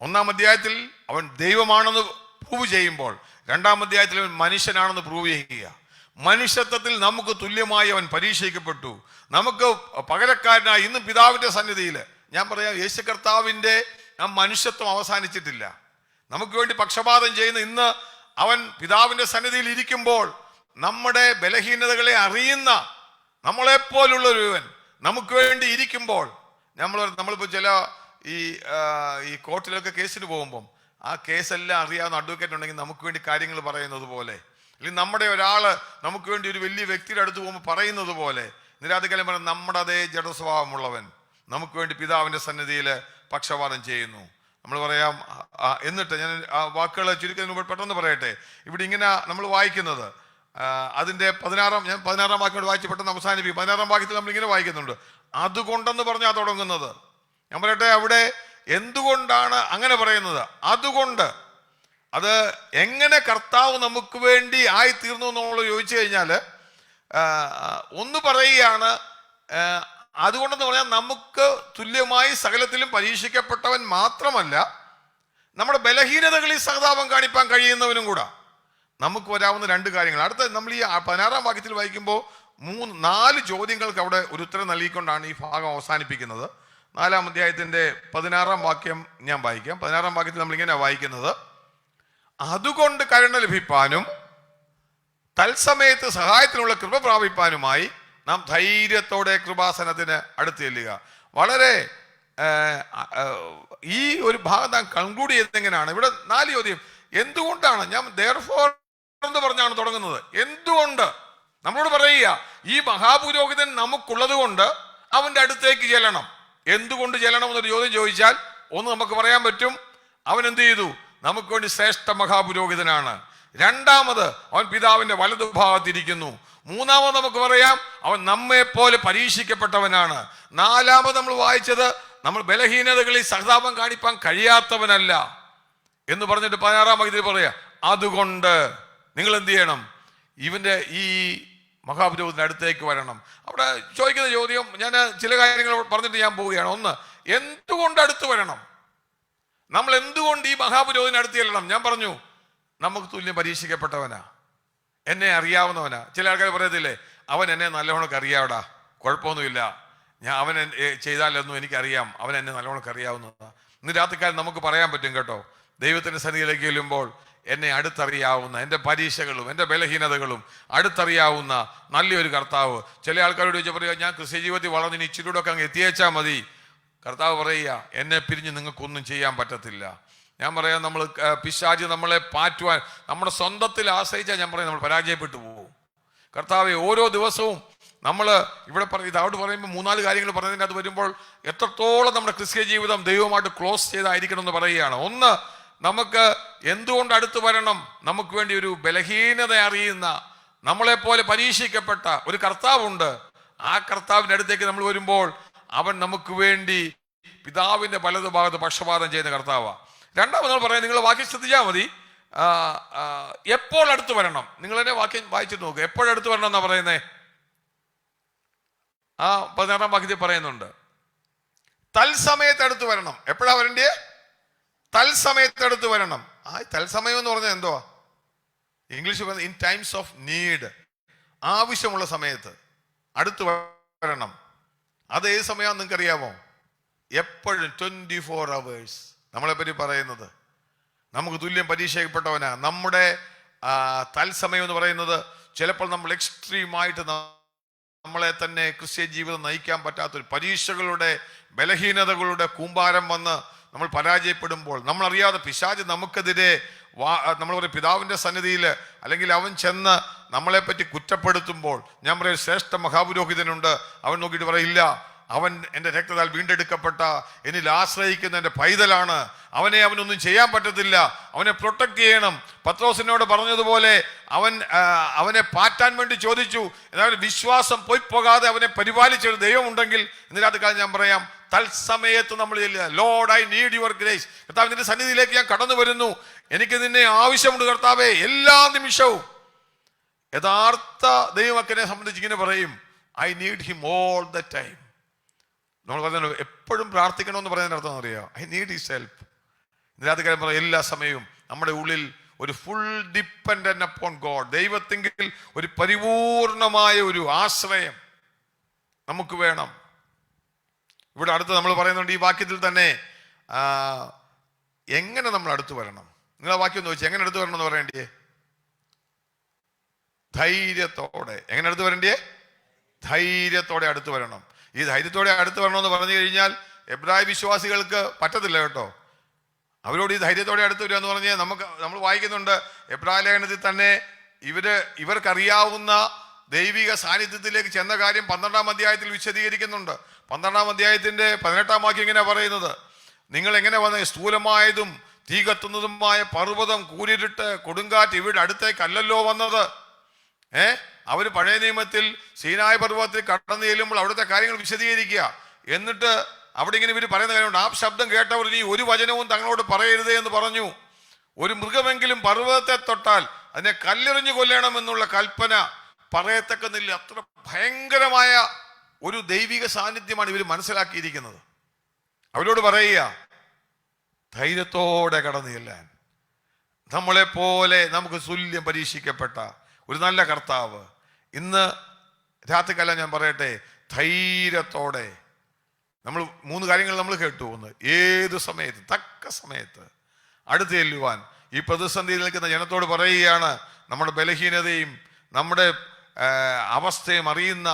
1-ാം അധ്യായത്തിൽ അവൻ ദൈവമാണെന്ന് പ്രൂവ് ചെയ്യുമ്പോൾ 2-ാം അധ്യായത്തിൽ അവൻ മനുഷ്യനാണെന്ന് പ്രൂവ് ചെയ്യുക. മനുഷ്യത്വത്തിൽ നമുക്ക് തുല്യമായി അവൻ പരീക്ഷിക്കപ്പെട്ടു. നമുക്ക് പകരക്കാരനായി ഇന്നും പിതാവിന്റെ സന്നിധിയിൽ, ഞാൻ പറയാം, യേശു കർത്താവിന്റെ ആ മനുഷ്യത്വം അവസാനിച്ചിട്ടില്ല. നമുക്ക് വേണ്ടി പക്ഷപാതം ചെയ്യുന്ന ഇന്ന് അവൻ പിതാവിന്റെ സന്നിധിയിൽ ഇരിക്കുമ്പോൾ നമ്മുടെ ബലഹീനതകളെ അറിയുന്ന നമ്മളെപ്പോലുള്ള ഒരുവൻ നമുക്ക് വേണ്ടി ഇരിക്കുമ്പോൾ, നമ്മളിപ്പോൾ ചില ഈ കോർട്ടിലൊക്കെ കേസിന് പോകുമ്പം ആ കേസെല്ലാം അറിയാവുന്ന അഡ്വക്കേറ്റ് ഉണ്ടെങ്കിൽ നമുക്ക് വേണ്ടി കാര്യങ്ങൾ പറയുന്നത് പോലെ, അല്ലെങ്കിൽ നമ്മുടെ ഒരാള് നമുക്ക് വേണ്ടി ഒരു വലിയ വ്യക്തിയുടെ അടുത്ത് പോകുമ്പോൾ പറയുന്നത് പോലെ, നിരാധികാലം പറഞ്ഞ നമ്മുടെ അതേ ജഡസ്വഭാവമുള്ളവൻ നമുക്ക് വേണ്ടി പിതാവിന്റെ സന്നിധിയിൽ പക്ഷപാതം ചെയ്യുന്നു. നമ്മൾ പറയാം. എന്നിട്ട് ഞാൻ ആ വാക്കുകൾ ചുരുക്കുന്നതിന് മുമ്പ് പെട്ടെന്ന് പറയട്ടെ. ഇവിടെ ഇങ്ങനെ നമ്മൾ വായിക്കുന്നത് അതിന്റെ 16-ാം വാക്യം വായിച്ച് പെട്ടെന്ന് അവസാനിപ്പിക്കും. 16-ാം വാക്യത്തിൽ നമ്മൾ ഇങ്ങനെ വായിക്കുന്നുണ്ട്, അതുകൊണ്ടെന്ന് പറഞ്ഞാൽ തുടങ്ങുന്നത്. ഞാൻ പറയട്ടെ, അവിടെ എന്തുകൊണ്ടാണ് അങ്ങനെ പറയുന്നത്? അതുകൊണ്ട്, അത് എങ്ങനെ കർത്താവ് നമുക്ക് വേണ്ടി ആയിത്തീർന്നു എന്നുള്ളത് ചോദിച്ചു കഴിഞ്ഞാൽ ഒന്ന് പറയുകയാണ്, അതുകൊണ്ടെന്ന് പറഞ്ഞാൽ നമുക്ക് തുല്യമായി സകലത്തിലും പരീക്ഷിക്കപ്പെട്ടവൻ മാത്രമല്ല, നമ്മുടെ ബലഹീനതകളിൽ സഹതാപം കാണിപ്പാൻ കഴിയുന്നവനും കൂടാ. നമുക്ക് വരാവുന്ന 2 കാര്യങ്ങൾ അടുത്ത നമ്മൾ ഈ 16-ാം വാക്യത്തിൽ വായിക്കുമ്പോൾ 4 ചോദ്യങ്ങൾക്ക് അവിടെ ഒരു ഉത്തരം നൽകിക്കൊണ്ടാണ് ഈ ഭാഗം അവസാനിപ്പിക്കുന്നത്. 4-ാം അധ്യായത്തിന്റെ 16-ാം വാക്യം ഞാൻ വായിക്കാം. 16-ാം വാക്യത്തിൽ നമ്മൾ ഇങ്ങനെ വായിക്കുന്നത്, അതുകൊണ്ട് കരുണ ലഭിപ്പാനും തത്സമയത്ത് സഹായത്തിനുള്ള കൃപ പ്രാപിപ്പാനുമായി നാം ധൈര്യത്തോടെ കൃപാസനത്തിന് അടുത്ത് ചെല്ലുക. വളരെ ഈ ഒരു ഭാഗം നാം കൺക്ലൂഡ് ചെയ്തെങ്ങനെയാണ്? ഇവിടെ 4 ചോദ്യം. എന്തുകൊണ്ടാണ്? ഞാൻ therefore എന്ന് പറഞ്ഞാണ് തുടങ്ങുന്നത്. എന്തുകൊണ്ട്? നമ്മളോട് പറയുക, ഈ മഹാപുരോഹിതൻ നമുക്കുള്ളത് കൊണ്ട് അവന്റെ അടുത്തേക്ക് ചെല്ലണം. എന്തുകൊണ്ട് ചെല്ലണം എന്നൊരു ചോദ്യം ചോദിച്ചാൽ ഒന്ന് നമുക്ക് പറയാൻ പറ്റും, അവൻ എന്ത് ചെയ്തു? നമുക്ക് വേണ്ടി ശ്രേഷ്ഠ മഹാപുരോഹിതനാണ്. 2ാമത്, അവൻ പിതാവിന്റെ വലതുഭാഗത്തിരിക്കുന്നു. 3ാമത് നമുക്ക് പറയാം, അവൻ നമ്മെ പോലെ പരീക്ഷിക്കപ്പെട്ടവനാണ്. 4ാമത് നമ്മൾ വായിച്ചത്, നമ്മൾ ബലഹീനതകളിൽ സഹതാപം കാണിപ്പാൻ കഴിയാത്തവനല്ല എന്ന് പറഞ്ഞിട്ട് 16-ാം വാക്യത്തിൽ പറയാ, അതുകൊണ്ട് നിങ്ങൾ എന്ത് ചെയ്യണം? ഇവന്റെ ഈ മഹാപുരോഹിതന്റെ അടുത്തേക്ക് വരണം. അവിടെ ചോദിക്കുന്ന ചോദ്യം, ഞാൻ ചില കാര്യങ്ങൾ പറഞ്ഞിട്ട് ഞാൻ പോവുകയാണ്. ഒന്ന്, എന്തുകൊണ്ട് അടുത്ത് വരണം? നമ്മൾ എന്തുകൊണ്ട് ഈ മഹാപുരോഹിതന് അടുത്ത് ചെല്ലണം? ഞാൻ പറഞ്ഞു, നമുക്ക് തുല്യം പരീക്ഷിക്കപ്പെട്ടവനാ, എന്നെ അറിയാവുന്നവനാ. ചില ആൾക്കാർ പറയത്തില്ലേ, അവൻ എന്നെ നല്ലവണ്ണം അറിയാവടാ, കുഴപ്പമൊന്നുമില്ല, അവൻ ചെയ്താലൊന്നും എനിക്കറിയാം, അവൻ എന്നെ നല്ലവണ്ണം അറിയാവുന്നതാണ്. ഇന്ന് രാത്രിക്കാലം നമുക്ക് പറയാൻ പറ്റും കേട്ടോ, ദൈവത്തിൻ്റെ സന്നിധിയിലേക്ക് ചെല്ലുമ്പോൾ എന്നെ അടുത്തറിയാവുന്ന, എൻ്റെ പരീക്ഷകളും എൻ്റെ ബലഹീനതകളും അടുത്തറിയാവുന്ന നല്ലൊരു കർത്താവ്. ചില ആൾക്കാരോട് ചോദിച്ചാൽ പറയുക, ഞാൻ ക്രിസ്ത്യ ജീവിതത്തിൽ വളർന്നിന് ഇച്ചിരിയുടെ ഒക്കെ അങ്ങ് എത്തിയേച്ചാൽ മതി. കർത്താവ് പറയുക, എന്നെ പിരിഞ്ഞ് നിങ്ങൾക്കൊന്നും ചെയ്യാൻ പറ്റത്തില്ല. ഞാൻ പറയാം, നമ്മൾ പിശാച് നമ്മളെ പാറ്റുവാൻ നമ്മുടെ സ്വന്തത്തിൽ ആശ്രയിച്ചാൽ ഞാൻ പറയാം നമ്മൾ പരാജയപ്പെട്ടു പോകും. കർത്താവെ, ഓരോ ദിവസവും നമ്മൾ ഇവിടെ ഇതവിടെ പറയുമ്പോൾ 3-4 കാര്യങ്ങൾ പറഞ്ഞതിൻ്റെ അത് വരുമ്പോൾ എത്രത്തോളം നമ്മുടെ ക്രിസ്ത്യ ജീവിതം ദൈവമായിട്ട് ക്ലോസ് ചെയ്തായിരിക്കണം എന്ന് പറയുകയാണ്. ഒന്ന്, നമുക്ക് എന്തുകൊണ്ട് അടുത്ത് വരണം? നമുക്ക് വേണ്ടി ഒരു ബലഹീനത അറിയുന്ന, നമ്മളെപ്പോലെ പരീക്ഷിക്കപ്പെട്ട ഒരു കർത്താവുണ്ട്. ആ കർത്താവിൻ്റെ അടുത്തേക്ക് നമ്മൾ വരുമ്പോൾ അവൻ നമുക്ക് വേണ്ടി പിതാവിൻ്റെ വലതുഭാഗത്ത് പക്ഷപാതം ചെയ്യുന്ന കർത്താവാണ്. രണ്ടാമത് നമ്മൾ പറയാം, നിങ്ങൾ വാക്യം ശ്രദ്ധിച്ചാൽ മതി, എപ്പോൾ അടുത്ത് വരണം. നിങ്ങൾ തന്നെ വാക്യം വായിച്ചിട്ട് നോക്കുക, എപ്പോഴടുത്ത് വരണം എന്നാ പറയുന്നേ. 16-ാം വാക്യത്തിൽ പറയുന്നുണ്ട്, തൽസമയത്ത് അടുത്ത് വരണം. എപ്പോഴാ വരണ്ടേ? തൽസമയത്ത് അടുത്ത് വരണം. തൽസമയം എന്ന് പറഞ്ഞാൽ എന്തുവാ? ഇംഗ്ലീഷ് പറയുന്നത് ഇൻ ടൈംസ് ഓഫ് നീഡ്, ആവശ്യമുള്ള സമയത്ത് അടുത്ത് വരണം. അത് ഏത് സമയമാണെന്ന് നിങ്ങൾക്ക് അറിയാമോ? എപ്പോഴും 24 hours. നമ്മളെപ്പറ്റി പറയുന്നത് നമുക്ക് തുല്യം പരീക്ഷയിൽപ്പെട്ടവനാ. നമ്മുടെ തൽസമയം എന്ന് പറയുന്നത് ചിലപ്പോൾ നമ്മൾ എക്സ്ട്രീമായിട്ട് നമ്മളെ തന്നെ ക്രിസ്ത്യ ജീവിതം നയിക്കാൻ പറ്റാത്തൊരു പരീക്ഷകളുടെ ബലഹീനതകളുടെ കൂമ്പാരം വന്ന് നമ്മൾ പരാജയപ്പെടുമ്പോൾ, നമ്മളറിയാതെ പിശാച് നമുക്കെതിരെ നമ്മൾ പറയും പിതാവിൻ്റെ സന്നിധിയിൽ അല്ലെങ്കിൽ അവൻ ചെന്ന് നമ്മളെപ്പറ്റി കുറ്റപ്പെടുത്തുമ്പോൾ, ഞാൻ പറയും ശ്രേഷ്ഠ മഹാപുരോഹിതനുണ്ട്, അവൻ നോക്കിയിട്ട് പറയില്ല, അവൻ എൻ്റെ രക്തത്താൽ വീണ്ടെടുക്കപ്പെട്ട എന്നിൽ ആശ്രയിക്കുന്ന എൻ്റെ പൈതലാണ്, അവനൊന്നും ചെയ്യാൻ പറ്റത്തില്ല, അവനെ പ്രൊട്ടക്ട് ചെയ്യണം. പത്രോസിനോട് പറഞ്ഞതുപോലെ അവനെ പാറ്റാൻ വേണ്ടി ചോദിച്ചു, എന്നാൽ വിശ്വാസം പോയി പോകാതെ അവനെ പരിപാലിച്ചൊരു ദൈവമുണ്ടെങ്കിൽ ഇതിനകത്ത് കാലം ഞാൻ പറയാം, തൽസമയത്ത് നമ്മൾ Lord I need your grace. കർത്താവ്, നിന്റെ സന്നിധിയിലേക്ക് ഞാൻ കടന്നു വരുന്നു, എനിക്ക് നിന്നെ ആവശ്യമുണ്ട് കർത്താവേ, എല്ലാ നിമിഷവും. യഥാർത്ഥ ദൈവമക്കനെ സംബന്ധിച്ച് ഇങ്ങനെ പറയും, I need him all the time. നമ്മൾ പറഞ്ഞല്ലോ എപ്പോഴും പ്രാർത്ഥിക്കണമെന്ന് പറയുന്നതിന് അർത്ഥം അറിയാം, ഐ നീഡ് ഹിസ് ഹെൽപ്പ്. ഇതിനകത്ത് കാര്യം പറയാം, എല്ലാ സമയവും നമ്മുടെ ഉള്ളിൽ ഒരു ഫുൾ ഡിപ്പെൻഡന്റ് അപ്പോൺ ഗോഡ്, ദൈവത്തെങ്കിൽ ഒരു പരിപൂർണമായ ഒരു ആശ്രയം നമുക്ക് വേണം. ഇവിടെ അടുത്ത് നമ്മൾ പറയുന്നുണ്ട് ഈ വാക്യത്തിൽ തന്നെ എങ്ങനെ നമ്മൾ അടുത്ത് വരണം. നിങ്ങൾ ആ വാക്യം ഒന്ന് ചോദിച്ചു, എങ്ങനെ അടുത്ത് വരണം എന്ന് പറയണ്ടേ? ധൈര്യത്തോടെ. എങ്ങനെ അടുത്ത് വരണ്ടേ? ധൈര്യത്തോടെ അടുത്ത് വരണം. ഈ ധൈര്യത്തോടെ അടുത്ത് വരണമെന്ന് പറഞ്ഞു കഴിഞ്ഞാൽ എബ്രായ വിശ്വാസികൾക്ക് പറ്റത്തില്ല കേട്ടോ. അവരോട് ഈ ധൈര്യത്തോടെ അടുത്ത് വരിക എന്ന് പറഞ്ഞാൽ നമ്മൾ വായിക്കുന്നുണ്ട് എബ്രായ ലേഖനത്തിൽ തന്നെ ഇവർക്കറിയാവുന്ന ദൈവിക സാന്നിധ്യത്തിലേക്ക് ചെന്ന കാര്യം 12-ാം അധ്യായത്തിൽ വിശദീകരിക്കുന്നുണ്ട്. 12-ാം അധ്യായത്തിന്റെ 18-ാം വാക്യം ഇങ്ങനെ പറയുന്നത്, നിങ്ങൾ എങ്ങനെ വന്ന സ്ഥൂലമായതും തീ കത്തുന്നതുമായ പർവ്വതം, കൂരിരുട്ട്, കൊടുങ്കാറ്റ് ഇവരുടെ അടുത്തേക്കല്ലല്ലോ വന്നത്. അവര് പഴയ നിയമത്തിൽ സീനായ് പർവ്വതത്തിൽ കടന്നു ചെല്ലുമ്പോൾ അവിടുത്തെ കാര്യങ്ങൾ വിശദീകരിക്കുക. എന്നിട്ട് അവിടെ ഇങ്ങനെ ഇവർ പറയുന്ന കാര്യമുണ്ട്, ആ ശബ്ദം കേട്ടവർ ഇനി ഒരു വചനവും തങ്ങളോട് പറയരുതേ എന്ന് പറഞ്ഞു. ഒരു മൃഗമെങ്കിലും പർവ്വതത്തെ തൊട്ടാൽ അതിനെ കല്ലെറിഞ്ഞു കൊല്ലണമെന്നുള്ള കൽപ്പന പറയത്തക്കുന്നില്ല. അത്ര ഭയങ്കരമായ ഒരു ദൈവിക സാന്നിധ്യമാണ് ഇവർ മനസ്സിലാക്കിയിരിക്കുന്നത്. അവരോട് പറയുക, ധൈര്യത്തോടെ കടന്നു ചെല്ലാൻ. നമ്മളെപ്പോലെ നമുക്ക് തുല്യം പരീക്ഷിക്കപ്പെട്ട ഒരു നല്ല കർത്താവ്. ഇന്ന് രാത്രിക്കാലം ഞാൻ പറയട്ടെ, ധൈര്യത്തോടെ നമ്മൾ 3 കാര്യങ്ങൾ നമ്മൾ കേട്ടു. ഒന്ന്, ഏത് സമയത്ത് തക്ക സമയത്ത് അടുത്ത് ചെല്ലുവാൻ. ഈ പ്രതിസന്ധിയിൽ നിൽക്കുന്ന ജനത്തോട് പറയുകയാണ്, നമ്മുടെ ബലഹീനതയും നമ്മുടെ അവസ്ഥയും അറിയുന്ന,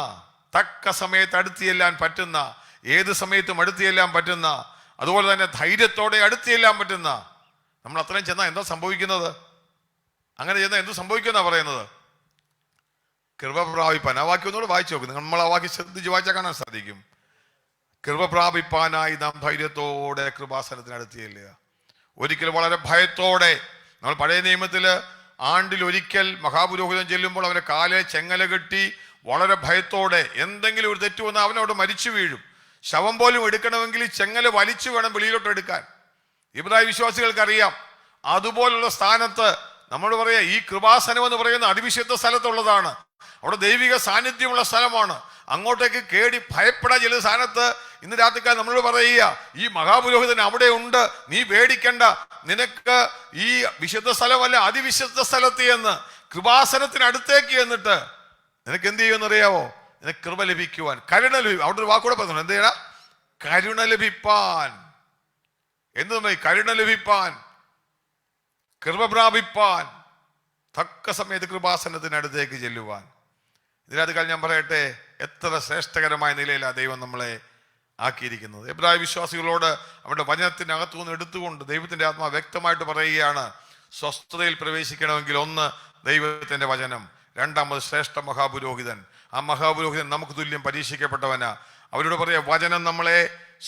തക്ക സമയത്ത് അടുത്ത് ചെല്ലാൻ പറ്റുന്ന, ഏത് സമയത്തും അടുത്ത് ചെല്ലാൻ പറ്റുന്ന, അതുപോലെ തന്നെ ധൈര്യത്തോടെ അടുത്ത് ചെല്ലാൻ പറ്റുന്ന. നമ്മൾ അത്രയും ചെന്നാൽ എന്താ സംഭവിക്കുന്നത്? അങ്ങനെ ചെന്നാൽ എന്ത് സംഭവിക്കുമെന്നാ പറയുന്നത്? കൃപ പ്രാപിപ്പാൻ. ആ വാക്യം ഒന്നുകൂടെ വായിച്ചു നോക്കും. നമ്മൾ ആ വാക്യം ശ്രദ്ധിച്ച് വായിച്ചാൽ കാണാൻ സാധിക്കും. കൃപ പ്രാപിപ്പാനായി നാം ധൈര്യത്തോടെ കൃപാസനത്തിനടുത്ത് ചെല്ലുക. ഒരിക്കൽ വളരെ ഭയത്തോടെ, നമ്മൾ പഴയ നിയമത്തിൽ ആണ്ടിൽ ഒരിക്കൽ മഹാപുരോഹിതൻ ചെല്ലുമ്പോൾ അവനെ കാലെ ചെങ്ങല കെട്ടി വളരെ ഭയത്തോടെ, എന്തെങ്കിലും ഒരു തെറ്റ് വന്നാൽ അവനവിടെ മരിച്ചു വീഴും. ശവം പോലും എടുക്കണമെങ്കിൽ ചെങ്ങല വലിച്ചു വേണം വെളിയിലോട്ട് എടുക്കാൻ. ഇബ്രായ വിശ്വാസികൾക്കറിയാം. അതുപോലുള്ള സ്ഥാനത്ത് നമ്മളോട് പറയാ, ഈ കൃപാസനം എന്ന് പറയുന്ന അതിവിശുദ്ധ സ്ഥലത്തുള്ളതാണ്. അവിടെ ദൈവിക സാന്നിധ്യമുള്ള സ്ഥലമാണ്. അങ്ങോട്ടേക്ക് കേടി ഭയപ്പെടാൻ ചില സ്ഥാനത്ത് ഇന്ന് രാത്രിക്കാലം നമ്മളോട് പറയുക, ഈ മഹാപുരോഹിതൻ അവിടെ ഉണ്ട്, നീ പേടിക്കണ്ട, നിനക്ക് ഈ വിശുദ്ധ സ്ഥലമല്ല അതിവിശുദ്ധ സ്ഥലത്ത് എന്ന് കൃപാസനത്തിനടുത്തേക്ക് എന്നിട്ട് നിനക്ക് എന്ത് ചെയ്യുമെന്നറിയാവോ? നിനക്ക് കൃപ ലഭിക്കുവാൻ, കരുണ ലഭിക്കും. അവിടെ ഒരു വാക്കൂടെ പറഞ്ഞു, എന്ത് ചെയ്യണം? കരുണ ലഭിപ്പാൻ. എന്ത് കരുണ ലഭിപ്പാൻ, കൃപ പ്രാപിപ്പാൻ, തക്ക സമയത്ത് കൃപാസനത്തിനടുത്തേക്ക് ചെല്ലുവാൻ. ഇതിനകത്ത് ഞാൻ പറയട്ടെ, എത്ര ശ്രേഷ്ഠകരമായ നിലയിലാണ് ദൈവം നമ്മളെ ആക്കിയിരിക്കുന്നത്. എബ്രായ വിശ്വാസികളോട് അവരുടെ വചനത്തിനകത്തു നിന്ന് എടുത്തുകൊണ്ട് ദൈവത്തിന്റെ ആത്മാവ് വ്യക്തമായിട്ട് പറയുകയാണ്, സ്വസ്ഥതയിൽ പ്രവേശിക്കണമെങ്കിൽ ഒന്ന് ദൈവത്തിന്റെ വചനം, രണ്ടാമത് ശ്രേഷ്ഠ മഹാപുരോഹിതൻ. ആ മഹാപുരോഹിതൻ നമുക്ക് തുല്യം പരീക്ഷിക്കപ്പെട്ടവനാ. അവരോട് പറയാ, വചനം നമ്മളെ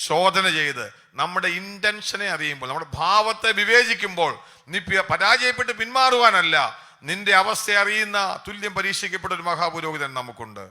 ശോധന ചെയ്ത് നമ്മുടെ ഇന്റൻഷനെ അറിയുമ്പോൾ, നമ്മുടെ ഭാവത്തെ വിവേചിക്കുമ്പോൾ, നീ പരാജയപ്പെട്ട് പിന്മാറുവാനല്ല, നിന്റെ അവസ്ഥ അറിയുന്ന തുല്യം പരീക്ഷിക്കപ്പെട്ട ഒരു മഹാപുരോഹിതൻ നമുക്കുണ്ട്.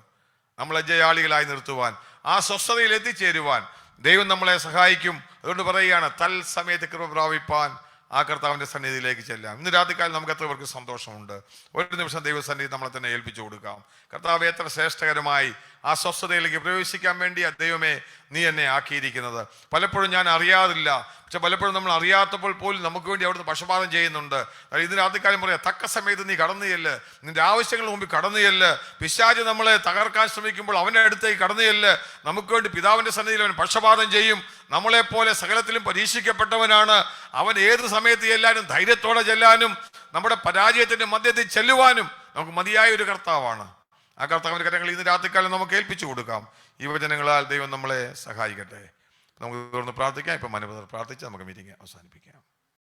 നമ്മളെ ജയാളികളായി നിർത്തുവാൻ, ആ സ്വസ്ഥതയിൽ എത്തിച്ചേരുവാൻ ദൈവം നമ്മളെ സഹായിക്കും. അതുകൊണ്ട് പറയുകയാണ്, തൽസമയത്ത് കൃപ പ്രാപിപ്പാൻ ആ കർത്താവിന്റെ സന്നിധിയിലേക്ക് ചെല്ലാം. ഇന്ന് രാത്രിക്കാലം നമുക്ക് എത്ര പേർക്ക് സന്തോഷമുണ്ട്. ഒരു നിമിഷം ദൈവസന്നിധി നമ്മളെ തന്നെ ഏൽപ്പിച്ചു കൊടുക്കാം. കർത്താവ് എത്ര ശ്രേഷ്ഠകരമായി ആ സ്വസ്ഥതയിലേക്ക് പ്രവേശിക്കാൻ വേണ്ടി ദൈവമേ നീ എന്നെ ആക്കിയിരിക്കുന്നത്. പലപ്പോഴും ഞാൻ അറിയാതില്ല, പക്ഷെ പലപ്പോഴും നമ്മൾ അറിയാത്തപ്പോൾ പോലും നമുക്ക് വേണ്ടി അവിടുന്ന് പക്ഷപാതം ചെയ്യുന്നുണ്ട്. ഇതിന് രാത്രിക്കാലം പറയാം, തക്ക സമയത്ത് നീ കടന്നു ചെല്ല്, നിന്റെ ആവശ്യങ്ങൾ മുമ്പിൽ കടന്നു ചെല്ല്. പിശാച് നമ്മളെ തകർക്കാൻ ശ്രമിക്കുമ്പോൾ അവൻ്റെ അടുത്തേക്ക് കടന്നു ചെല്ല്. നമുക്ക് വേണ്ടി പിതാവിന്റെ സന്നിധിയിൽ അവൻ പക്ഷപാതം ചെയ്യും. നമ്മളെപ്പോലെ സകലത്തിലും പരീക്ഷിക്കപ്പെട്ടവനാണ് അവൻ. ഏത് സമയത്ത് ചെല്ലാനും ധൈര്യത്തോടെ ചെല്ലാനും നമ്മുടെ പരാജയത്തിന്റെ മധ്യത്തിൽ ചെല്ലുവാനും നമുക്ക് മതിയായ ഒരു കർത്താവാണ്. ആ കർത്താവിന്റെ കരങ്ങൾ ഇന്ന് രാത്രിക്കാലം നമുക്ക് ഏൽപ്പിച്ചു കൊടുക്കാം. ഈ വചനങ്ങളാൽ ദൈവം നമ്മളെ സഹായിക്കട്ടെ. നമുക്ക് തുറന്ന് പ്രാർത്ഥിക്കാം. ഇപ്പം മനഃപൂർവ്വം പ്രാർത്ഥിച്ച് നമുക്ക് മീറ്റിംഗ് അവസാനിപ്പിക്കാം.